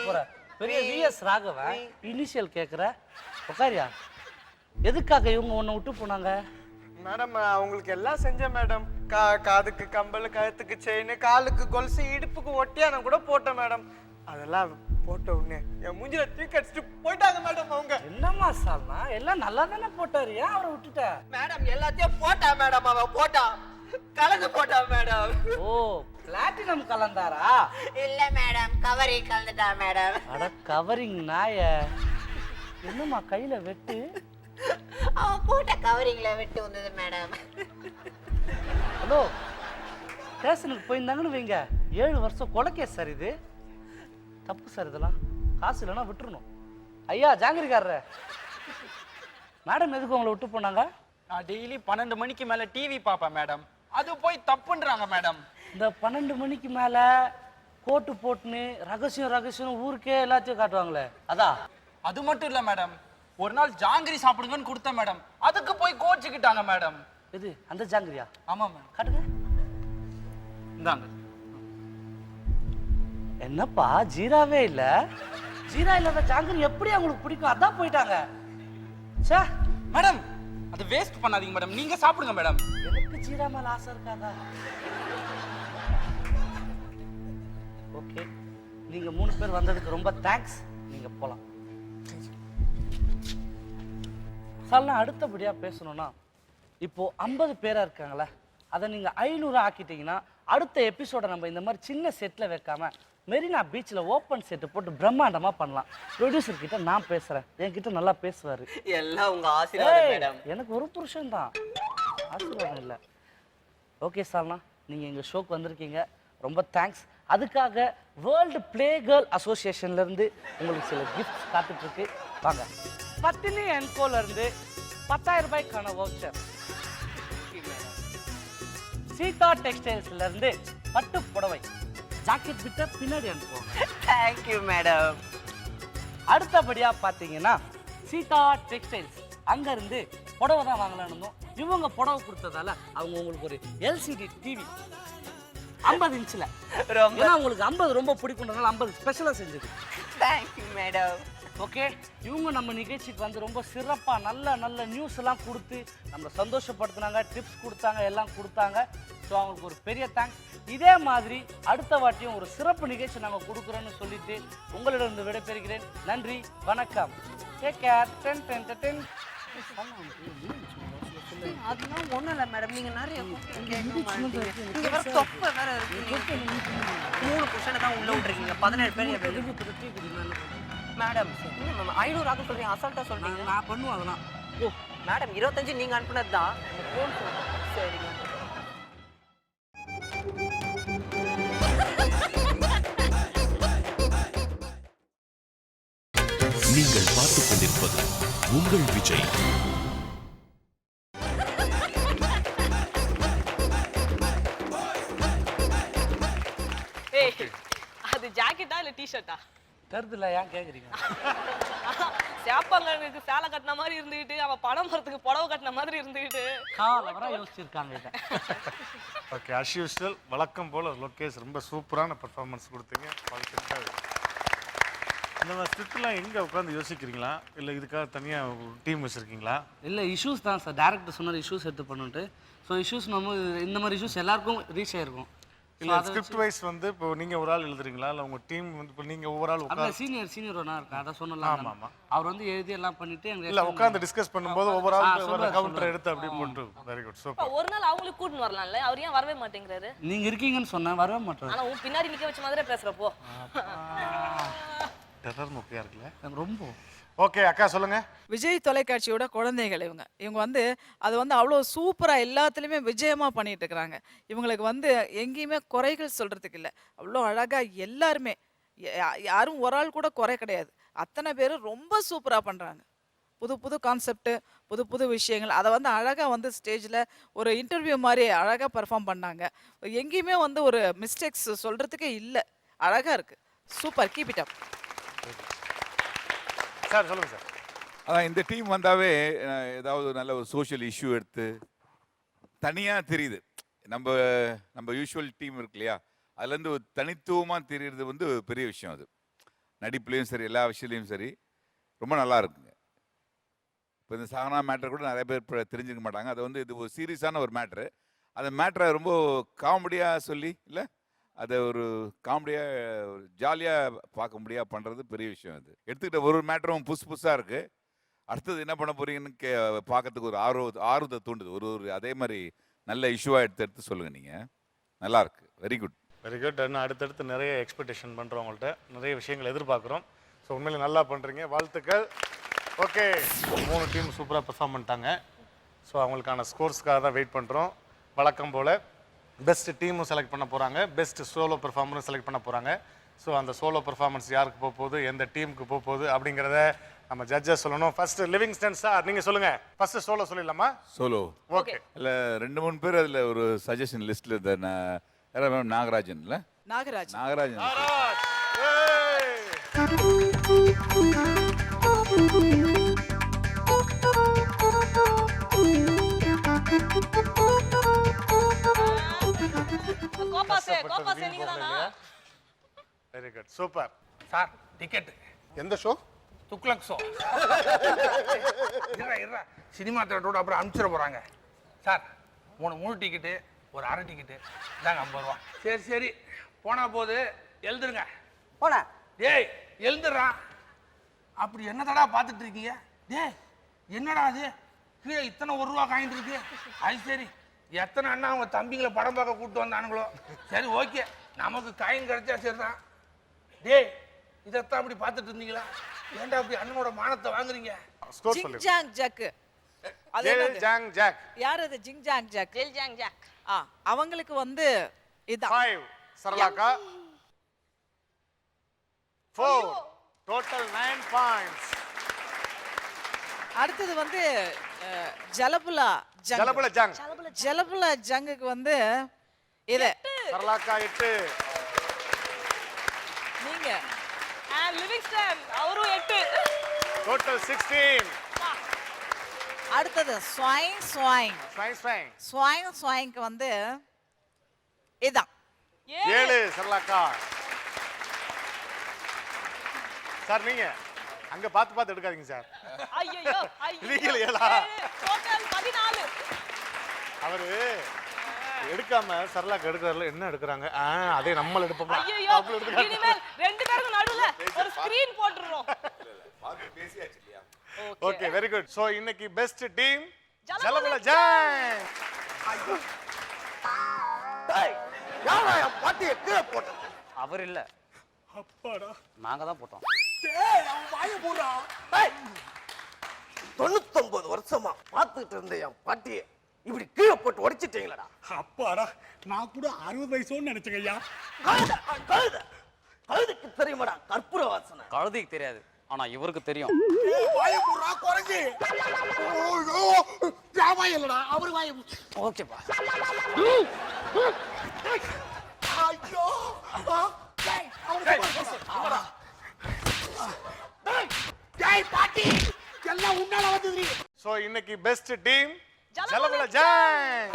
[SPEAKER 12] போற பெரிய விஎஸ் ராகவன் இனிஷியல் கேக்குற. உட்காரியா? எதுக்காக இவங்க உன்னை விட்டு போனாங்க?
[SPEAKER 14] மேடம், அவங்களுக்கு எல்லாம் செஞ்சேன் மேடம். காதுக்கு கம்பல், கழுத்துக்கு செயின், காலுக்கு கொலுசு, இடுப்புக்கு ஒட்டியானம் கூட போட்டேன் மேடம். அதெல்லாம் போட்ட உடனே என் மூஞ்சில தூக்கி அடிச்சுட்டு போயிட்டாங்க மேடம் அவங்க.
[SPEAKER 12] என்னம்மா சால்னா, எல்லாம் நல்லா தானே போட்டாரு, ஏன் அவரை விட்டுட்ட?
[SPEAKER 16] மேடம், எல்லாத்தையும் போட்டா மேடம். அவன் போட்டா கலந்து போட்டா மேடம்.
[SPEAKER 12] ஓ, பிளாட்டினம் கலந்தாரா?
[SPEAKER 16] இல்ல மேடம், கவரிங் கலந்துட்டா மேடம்.
[SPEAKER 12] அட கவரிங் நாய. என்னம்மா கையில வெட்டு?
[SPEAKER 16] அவன் போட்ட கவரிங்ல வெட்டு வந்தது மேடம்.
[SPEAKER 12] ஹலோ, ஸ்டேஷனுக்கு போயிருந்தாங்கன்னு வைங்க, 7 வருஷம் கொலை கேஸ் சார் இது. தப்பு சார் இதெல்லாம். காசு இல்லைன்னா விட்டுறணும். ஐயா ஜாங்கிரிக்காரர, மேடம் எதுக்கு உங்களை விட்டு போனாங்க?
[SPEAKER 14] நான் டெய்லி 12 மணிக்கு மேல டிவி பார்ப்பேன் மேடம். அது போய் தப்புன்றாங்க மேடம்.
[SPEAKER 12] இந்த 12 மணிக்கு மேல கோட்டு போட்டுன்னு ரகசியம் ஊருக்கே எல்லாத்தையும் காட்டுவாங்களே அதான்.
[SPEAKER 14] அது மட்டும் இல்ல மேடம், ஒரு நாள் ஜாங்கிரி சாப்பிடுங்கன்னு கொடுத்தேன் மேடம், அதுக்கு போய் கோச்சிக்கிட்டாங்க மேடம்.
[SPEAKER 12] இது அந்த ஜாங்கிரியா?
[SPEAKER 14] ஆமா மேடம்.
[SPEAKER 12] காட்டுங்க.
[SPEAKER 14] இந்தாங்க.
[SPEAKER 12] என்னப்பா ஜீராவே இல்ல? ஜீரா இல்லாத ஜாங்கிரி எப்படி அவங்களுக்கு பிடிக்கும்? அதான் போயிட்டாங்க. சே
[SPEAKER 14] மேடம், அது வேஸ்ட் பண்ணாதீங்க மேடம், நீங்க சாப்பிடுங்க மேடம்.
[SPEAKER 12] எனக்கு ஜீரா மேல ஆசை இருக்காதா? ஓகே, நீங்க 3 பேர் வந்ததுக்கு ரொம்ப தேங்க்ஸ். நீங்க போலாம். சார், அடுத்தபடியா பேசணும்னா, இப்போ 50 பேரா இருக்காங்களே, அதை நீங்க 500 ஆக்கிட்டீங்கன்னா அடுத்த எபிசோட நம்ம இந்த மாதிரி சின்ன செட்ல வைக்காம மெரினா பீச்சில் ஓப்பன் செட்டு போட்டு பிரம்மாண்டமா பண்ணலாம். ப்ரொடியூசர் கிட்ட நான் பேசுறேன், என்கிட்ட நல்லா பேசுவாரு.
[SPEAKER 16] எல்லாம் உங்க ஆசீர்வாதம் மேடம்.
[SPEAKER 12] எனக்கு ஒரு புருஷன் தான், ஆசீர்வாதம் இல்லை. ஓகே சார்னா, நீங்க எங்க ஷோக்கு வந்திருக்கீங்க, ரொம்ப தேங்க்ஸ். அதுக்காக வேர்ல்டு பிளே கேர்ள் அசோசியேஷன்ல இருந்து உங்களுக்கு சில கிஃப்ட்ஸ் காத்துட்டு இருக்கு. வாங்க. பத்தினி என்கோல இருந்து 10,000 ரூபாய்க்கான வவுச்சர். சீதா டெக்ஸ்டைல்ஸ்ல இருந்து பட்டு புடவை, ஜாக்கெட் விட்ட பின்னாடி அனுப்புவோம்.
[SPEAKER 16] Thank you madam.
[SPEAKER 12] அடுத்தபடியா பாத்தீங்கன்னா சீதா டெக்ஸ்டைல்ஸ் அங்க இருந்து புடவை தான் வாங்கலாம்னு இவங்க புடவை கொடுத்ததால அவங்க உங்களுக்கு ஒரு எல்சிடி டிவி 50 இன்ச்ல, ஏன்னா உங்களுக்கு 50 ரொம்ப பிடிக்கும்ன்றதால 50 ஸ்பெஷலா செஞ்சது.
[SPEAKER 16] Thank you madam.
[SPEAKER 12] ஓகே, இவங்க நம்ம நிகழ்ச்சிக்கு வந்து ரொம்ப சிறப்பா நல்ல நல்ல நியூஸ் எல்லாம் கொடுத்து நம்மளை சந்தோஷப்படுத்தினாங்க, டிப்ஸ் கொடுத்தாங்க, எல்லாம் கொடுத்தாங்க. ஸோ அவங்களுக்கு ஒரு பெரிய தேங்க்ஸ். இதே மாதிரி அடுத்த வாட்டியும் ஒரு சிறப்பு நிகழ்ச்சி நாங்கள் கொடுக்குறோன்னு சொல்லிட்டு உங்களிடம் விடைபெறுகிறேன். நன்றி, வணக்கம். Take care. 10
[SPEAKER 16] அதெல்லாம் ஒண்ணும் இல்ல மேடம், நீங்க நிறைய இங்க வேற தொப்பை வேற இருக்கு. 3 புருஷனை தான் உள்ள விட்டுருக்கீங்க, 17 பேர். மேடம் 500 ஆக சொல்றீங்க, அசால்ட்டா சொல்றீங்க.
[SPEAKER 12] நான் பண்ணுவேன் அதெல்லாம்.
[SPEAKER 16] ஓ மேடம், 25 நீங்க அனுப்புனது தான். சரிங்க.
[SPEAKER 1] நீங்கள் பார்த்துக் கொண்டிருப்பது உங்கள் விஜய்.
[SPEAKER 3] அது ஜாக்கெட்டா இல்ல டி-ஷர்ட்டா?
[SPEAKER 12] தெரியுதுல, ஏன் கேக்குறீங்க?
[SPEAKER 3] சேப்பாங்கனுக்கு சேலை கட்டின மாதிரி இருந்துகிட்டு, அவன் படம் வரத்துக்கு புடவை கட்டின மாதிரி இருந்துகிட்டு
[SPEAKER 12] காலவரா யோசிச்சிருக்காங்க இதை.
[SPEAKER 2] ஓகே, அஸ் யூஸ்வல் வழக்கம் போல் லோகேஷ் ரொம்ப சூப்பரான பெர்ஃபார்மன்ஸ் கொடுத்தீங்க. வாழ்த்துக்கள். இந்த மாதிரி ஸ்கிரிப்ட்லாம் எங்கே உட்காந்து யோசிக்கிறீங்களா, இல்லை இதுக்காக தனியாக டீம் வச்சுருக்கீங்களா?
[SPEAKER 12] இல்லை, இஷ்யூஸ் தான் சார். டேரக்டர் சொன்னார் இஷ்யூஸ் எடுத்து பண்ணிட்டு. ஸோ இஷ்யூஸ் நம்ம இந்த மாதிரி இஷ்யூஸ் எல்லாருக்கும் ரீச் ஆயிருக்கும்.
[SPEAKER 2] இல்லை ஸ்கிரிப்ட் வைஸ் வந்து இப்போ நீங்கள் ஒரு ஆள் எழுதுறீங்களா, இல்லை உங்கள் டீம் வந்து இப்போ நீங்கள் ஒவ்வொரு ஆள்
[SPEAKER 12] உட்காந்து சீனியர் ஒன்றா இருக்கேன், அதை சொன்னலாம்.
[SPEAKER 2] ஆமாம் ஆமாம்,
[SPEAKER 12] அவர் வந்து எழுதி எல்லாம் பண்ணிட்டு
[SPEAKER 2] இல்லை உட்காந்து டிஸ்கஸ் பண்ணும்போது ஒவ்வொரு ஆள் கவுண்டர் எடுத்து அப்படி போட்டு. Very good, super.
[SPEAKER 3] ஒரு நாள் அவங்களுக்கு கூட்டின்னு வரலாம்ல, அவர் ஏன் வரவே மாட்டேங்கிறாரு?
[SPEAKER 12] நீங்க இருக்கீங்கன்னு சொன்னா வரவே மாட்டாரு.
[SPEAKER 3] ஆனா உன் பின்னாடி நிக்க வச்ச மாதிரியே பேசுறப்போ
[SPEAKER 2] டெரர் முக்கியம் இருக்குல்ல
[SPEAKER 12] ரொம்ப.
[SPEAKER 2] ஓகே அக்கா சொல்லுங்க.
[SPEAKER 4] விஜய் தொலைக்காட்சியோட குழந்தைகள் இவங்க வந்து அது வந்து அவ்வளோ சூப்பராக எல்லாத்துலேயுமே விஜயமாக பண்ணிட்டு இருக்கிறாங்க. இவங்களுக்கு வந்து எங்கேயுமே குறைகள் சொல்கிறதுக்கு இல்லை, அவ்வளோ அழகாக எல்லாருமே, யாரும் ஒரு ஆள் கூட குறை கிடையாது. அத்தனை பேரும் ரொம்ப சூப்பராக பண்ணுறாங்க. புது புது கான்செப்ட்டு, புது புது விஷயங்கள், அதை வந்து அழகாக வந்து ஸ்டேஜில் ஒரு இன்டர்வியூ மாதிரி அழகாக பர்ஃபார்ம் பண்ணாங்க. எங்கேயுமே வந்து ஒரு மிஸ்டேக்ஸ் சொல்கிறதுக்கே இல்லை, அழகாக இருக்குது. Super, keep it up.
[SPEAKER 2] Sir சொல்லுங்க சார்.
[SPEAKER 5] அதான் இந்த டீம் வந்தாவே ஏதாவது நல்ல ஒரு சோஷியல் இஷ்யூ எடுத்து தனியாக தெரியுது. நம்ம யூஷுவல் டீம் இருக்கு இல்லையா, அதுலேருந்து ஒரு தனித்துவமாக தெரியுறது வந்து பெரிய விஷயம். அது நடிப்புலேயும் சரி, எல்லா விஷயத்துலையும் சரி, ரொம்ப நல்லா இருக்குங்க. இப்போ இந்த சாகனா மேட்டர் கூட நிறைய பேர் தெரிஞ்சுக்க மாட்டாங்க. அது வந்து இது ஒரு சீரியஸான ஒரு மேட்ரு. அந்த மேட்டரை ரொம்ப காமெடியாக சொல்லி இல்லை, அதை ஒரு காமெடியாக ஜாலியாக பார்க்க முடியாது பண்ணுறது பெரிய விஷயம். அது எடுத்துக்கிட்ட ஒரு மேட்டரும் புதுசாக இருக்குது. அடுத்தது என்ன பண்ண போறீங்கன்னு பார்க்கறதுக்கு ஒரு ஆர்வத்தை தூண்டுது. ஒரு அதே மாதிரி நல்ல இஷ்யூவாக எடுத்து சொல்லுங்கள் நீங்கள். நல்லா இருக்கு. Very good,
[SPEAKER 2] very good. இன்னும் அடுத்தடுத்து நிறைய எக்ஸ்பெக்டேஷன் பண்ணுறோம், உங்கள்கிட்ட நிறைய விஷயங்கள் எதிர்பார்க்குறோம். ஸோ உண்மையிலே நல்லா பண்ணுறீங்க, வாழ்த்துக்கள். ஓகே, 3 டீம் சூப்பராக பெர்ஃபார்ம் பண்ணிட்டாங்க. ஸோ அவங்களுக்கான ஸ்கோர்ஸ்க்காக தான் வெயிட் பண்ணுறோம். வழக்கம் போல் பெஸ்ட் டீமும் செலக்ட் பண்ண போகிறாங்க, பெஸ்ட் சோலோ பெர்ஃபார்மரும் செலக்ட் பண்ண போகிறாங்க. ஸோ அந்த சோலோ பெர்ஃபார்மன்ஸ் யாருக்கு போக போகுது, எந்த டீமுக்கு போக போகுது அப்படிங்கிறத நம்ம ஜட்ஜஸ் சொல்லணும். ஃபர்ஸ்ட் லிவிங்ஸ்டன் சார் நீங்க சொல்லுங்க. ஃபர்ஸ்ட் சோலோ சொல்லிடலாமா?
[SPEAKER 5] Solo
[SPEAKER 2] okay.
[SPEAKER 5] இல்ல 2-3 பேர் அதுல ஒரு சஜஷன் லிஸ்ட்ல நாகராஜன் இல்ல
[SPEAKER 4] நாகராஜ்
[SPEAKER 5] நாகராஜன்
[SPEAKER 3] கோபாசே நீங்க தானா?
[SPEAKER 2] Very good, super
[SPEAKER 6] sir ticket
[SPEAKER 2] எந்த ஷோ?
[SPEAKER 6] துக்ளக் ஷோ. இருடா சினிமா தேட்டரோட அப்புறம் அனுப்பிச்சிட போறாங்க சார். 3 முழு டிக்கெட்டு, ஒரு அரை டிக்கெட்டு இதாங்க 50 ரூபா. சரி போனா போது எழுதுருங்க.
[SPEAKER 14] போனா
[SPEAKER 6] டேய் எழுந்துடுறா. அப்படி என்னதடா பார்த்துட்டு இருக்கீங்க? டேய் என்னடா அது கீழே இத்தனை 1 ரூபா காயின் இருக்கு? அது சரி, எத்தனை அண்ணா அவங்க தம்பிங்களை படம் பார்க்க கூப்பிட்டு வந்தானுங்களோ. சரி ஓகே, நமக்கு காயின் கிடைச்சா சரிதான். டேய் இதைத்தான் அப்படி பார்த்துட்டு இருந்தீங்களா? ஏன்டா அப்படி அண்ணனோட மானத்தை வாங்குறீங்க?
[SPEAKER 4] ஜிங் ஜாங் ஜாக். அது
[SPEAKER 2] ஜெல் ஜாங் ஜாக்.
[SPEAKER 4] யார் அது? ஜிங் ஜாங் ஜாக்.
[SPEAKER 3] ஜெல் ஜாங் ஜாக்.
[SPEAKER 4] அவங்களுக்கு வந்து இதான்
[SPEAKER 2] 5 சரளாக்கா 4 டோட்டல் 9 பாயிண்ட்ஸ்.
[SPEAKER 4] அடுத்தது வந்து ஜலபுலா ஜங்.
[SPEAKER 2] ஜலபுலா ஜங்.
[SPEAKER 4] ஜலபுலா ஜங்குக்கு வந்து இது
[SPEAKER 2] சரளாக்கா 8.
[SPEAKER 4] நீங்க
[SPEAKER 3] லிவிங்ஸ்டன் அவரும் 8.
[SPEAKER 2] டோட்டல் 16.
[SPEAKER 4] அடுத்தது ஸ்வைங் ஸ்வைங்
[SPEAKER 2] ஸ்வைங் ஸ்வைங்
[SPEAKER 4] ஸ்வைங் ஸ்வைங்க்கு வந்து இதான்
[SPEAKER 2] 7 சரளாக்கா. சார் நீங்க அங்க பார்த்து எடுக்காதீங்க சார்.
[SPEAKER 3] ஐயோ
[SPEAKER 2] நீங்க 7
[SPEAKER 3] டோட்டல் 14.
[SPEAKER 2] அவரு எடுக்காம சரளாக்கு எடுக்கறதுல என்ன எடுக்கறாங்க? அதே நம்மள எடுப்போம்.
[SPEAKER 3] ஐயோ இனிமேல் 2 பேருக்கு நடுவுல ஒரு ஸ்கிரீன் போட்டுறோம்.
[SPEAKER 5] பாத்து பேசியாச்சு இல்லையா?
[SPEAKER 2] Okay very good. சோ இன்னைக்கு பெஸ்ட் டீம் ஜலபுலா ஜாங்.
[SPEAKER 6] டேய் யாரா என் பாட்டியை கீழே போட்டது?
[SPEAKER 8] அவர் இல்ல,
[SPEAKER 6] அப்பாடா
[SPEAKER 8] நாங்க தான் போட்டோம்.
[SPEAKER 6] டேய் அவன் வாயை மூடுறா. டேய் 99 வருஷமா பார்த்துட்டு இருந்த என் பாட்டியை இப்படி கீழே போட்டு உடைச்சிட்டீங்களடா. அப்பாடா நான் கூட 60 வயசுன்னு நினைச்சேங்க ஐயா. கழுதுக்கு தெரியுமாடா கற்பூர வாசனை?
[SPEAKER 8] கழுதிக்கு தெரியாது, ஆனா இவருக்கு தெரியும்.
[SPEAKER 6] வாயை மூடுறா குறைஞ்சி. ஓ வாயை இல்லடா அவர் வாயை.
[SPEAKER 8] ஓகேப்பா.
[SPEAKER 6] ஐயோ டேய் அவரு டேய் பாட்டி எல்லாம் உன்னால வந்தது.
[SPEAKER 2] சோ இன்னைக்கு பெஸ்ட் டீம் ஜலபுலா ஜாங்.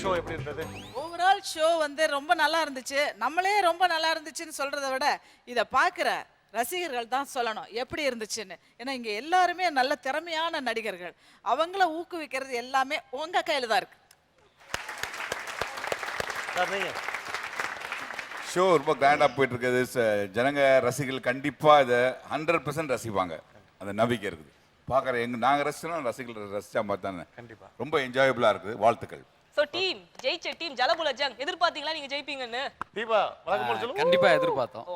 [SPEAKER 2] ஷோ எப்படி இருந்தது?
[SPEAKER 4] ஓவரால் ஷோ வந்து ரொம்ப நல்லா இருந்துச்சு. நம்மளே ரொம்ப நல்லா இருந்துச்சுன்னு சொல்றதை விட இதை பார்க்குற ரசிகர்கள் தான் சொல்லணும் எப்படி இருந்துச்சுன்னு. ஏன்னா இங்க எல்லாருமே நல்ல திறமையான நடிகர்கள். அவங்கள ஊக்குவிக்கிறது எல்லாமே உங்க கையில தான் இருக்கு.
[SPEAKER 5] ஷோ ரொம்ப கிராண்டா போயிட்டு இருக்குது. ஜனங்க ரசிகர்கள் கண்டிப்பா இதை 100% ரசிப்பாங்க. அந்த நம்பிக்கை இருக்குது. பார்க்குற நாங்க ரசிச்சோம், ரசிகர்கள் ரசிச்சா மாதிரி தானே.
[SPEAKER 2] கண்டிப்பா
[SPEAKER 5] ரொம்ப என்ஜாயபிளா இருக்குது. வாழ்த்துக்கள்.
[SPEAKER 3] சோ டீம் ஜெயிச்ச டீம் ஜலபுலா ஜாங். எதிர்பார்த்தீங்களா நீங்க ஜெயிப்பீங்கன்னு?
[SPEAKER 2] தீபா வழக்கம் போல சொல்லுங்க.
[SPEAKER 8] கண்டிப்பா எதிர்பார்த்தோம்.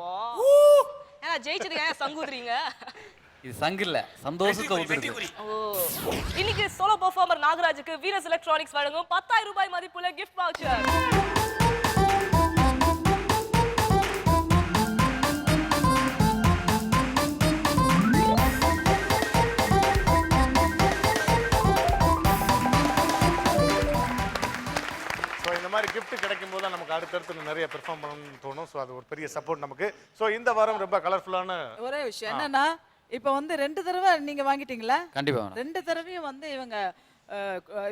[SPEAKER 3] ஏன்னா ஜெயிச்சதுக்கு ஏன் சங்குதுறீங்க?
[SPEAKER 8] இது சங்கு இல்ல, சந்தோஷத்தை ஊத்துறது.
[SPEAKER 3] இன்னைக்கு சோலோ பெர்ஃபார்மர் நாகராஜுக்கு வீனஸ் எலக்ட்ரானிக்ஸ் வழங்கும் 10,000 ரூபாய் மதிப்புள்ள கிஃப்ட் வவுச்சர்.
[SPEAKER 2] மாதிரி கிஃப்ட் கிடைக்கும் போது நமக்கு அடுத்தடுத்து நிறைய பெர்ஃபார்ம் பண்ணணும்னு தோணும். ஸோ அது ஒரு பெரிய சப்போர்ட் நமக்கு. ஸோ இந்த வாரம் ரொம்ப கலர்ஃபுல்லான
[SPEAKER 4] ஒரே விஷயம் என்னன்னா, இப்போ வந்து 2 தடவை நீங்க வாங்கிட்டீங்களா?
[SPEAKER 8] கண்டிப்பா
[SPEAKER 4] 2 தடவையும் வந்து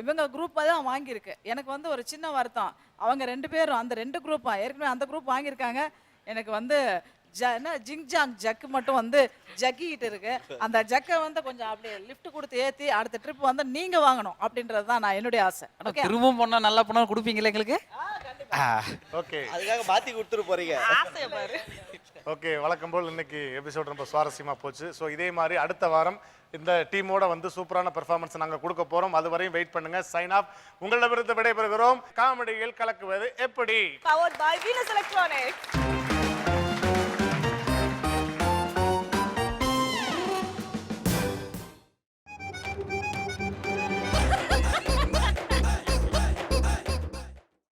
[SPEAKER 4] இவங்க குரூப் தான் வாங்கியிருக்கு. எனக்கு வந்து ஒரு சின்ன வருத்தம், அவங்க 2 பேரும் அந்த 2 குரூப்பா ஏற்கனவே அந்த குரூப் வாங்கியிருக்காங்க. எனக்கு வந்து ஜிங் ஜாங் ஜக்கு மட்டும் வந்து ஜக்கிட்டு இருக்கு. அந்த ஜக்கை வந்து கொஞ்சம் அப்படியே லிஃப்ட் கொடுத்து ஏத்தி அடுத்த ட்ரிப் வந்து நீங்க வாங்கணும் அப்படின்றது தான் நான் என்னுடைய ஆசை. ஓகே,
[SPEAKER 8] திரும்பவும் பொண்ணா நல்லா பொண்ணா கொடுப்பீங்களா எங்களுக்கு?
[SPEAKER 2] ஓகே,
[SPEAKER 14] அதுக்காக மாத்தி கொடுத்துட்டு போறீங்க.
[SPEAKER 3] ஆசையை பாரு.
[SPEAKER 2] ஓகே, வழக்கம் போல் இன்னைக்கு எபிசோட் ரொம்ப சுவாரஸ்யமா போச்சு. ஸோ இதே மாதிரி அடுத்த வாரம் இந்த டீமோட வந்து சூப்பரான பெர்ஃபார்மன்ஸ் நாங்க கொடுக்க போறோம். அது வரையும் வெயிட் பண்ணுங்க. Sign off. உங்களிடமிருந்து விடைபெறுகிறோம். காமெடியில் கலக்குவது எப்படி?
[SPEAKER 3] Powered by Venus Electronics.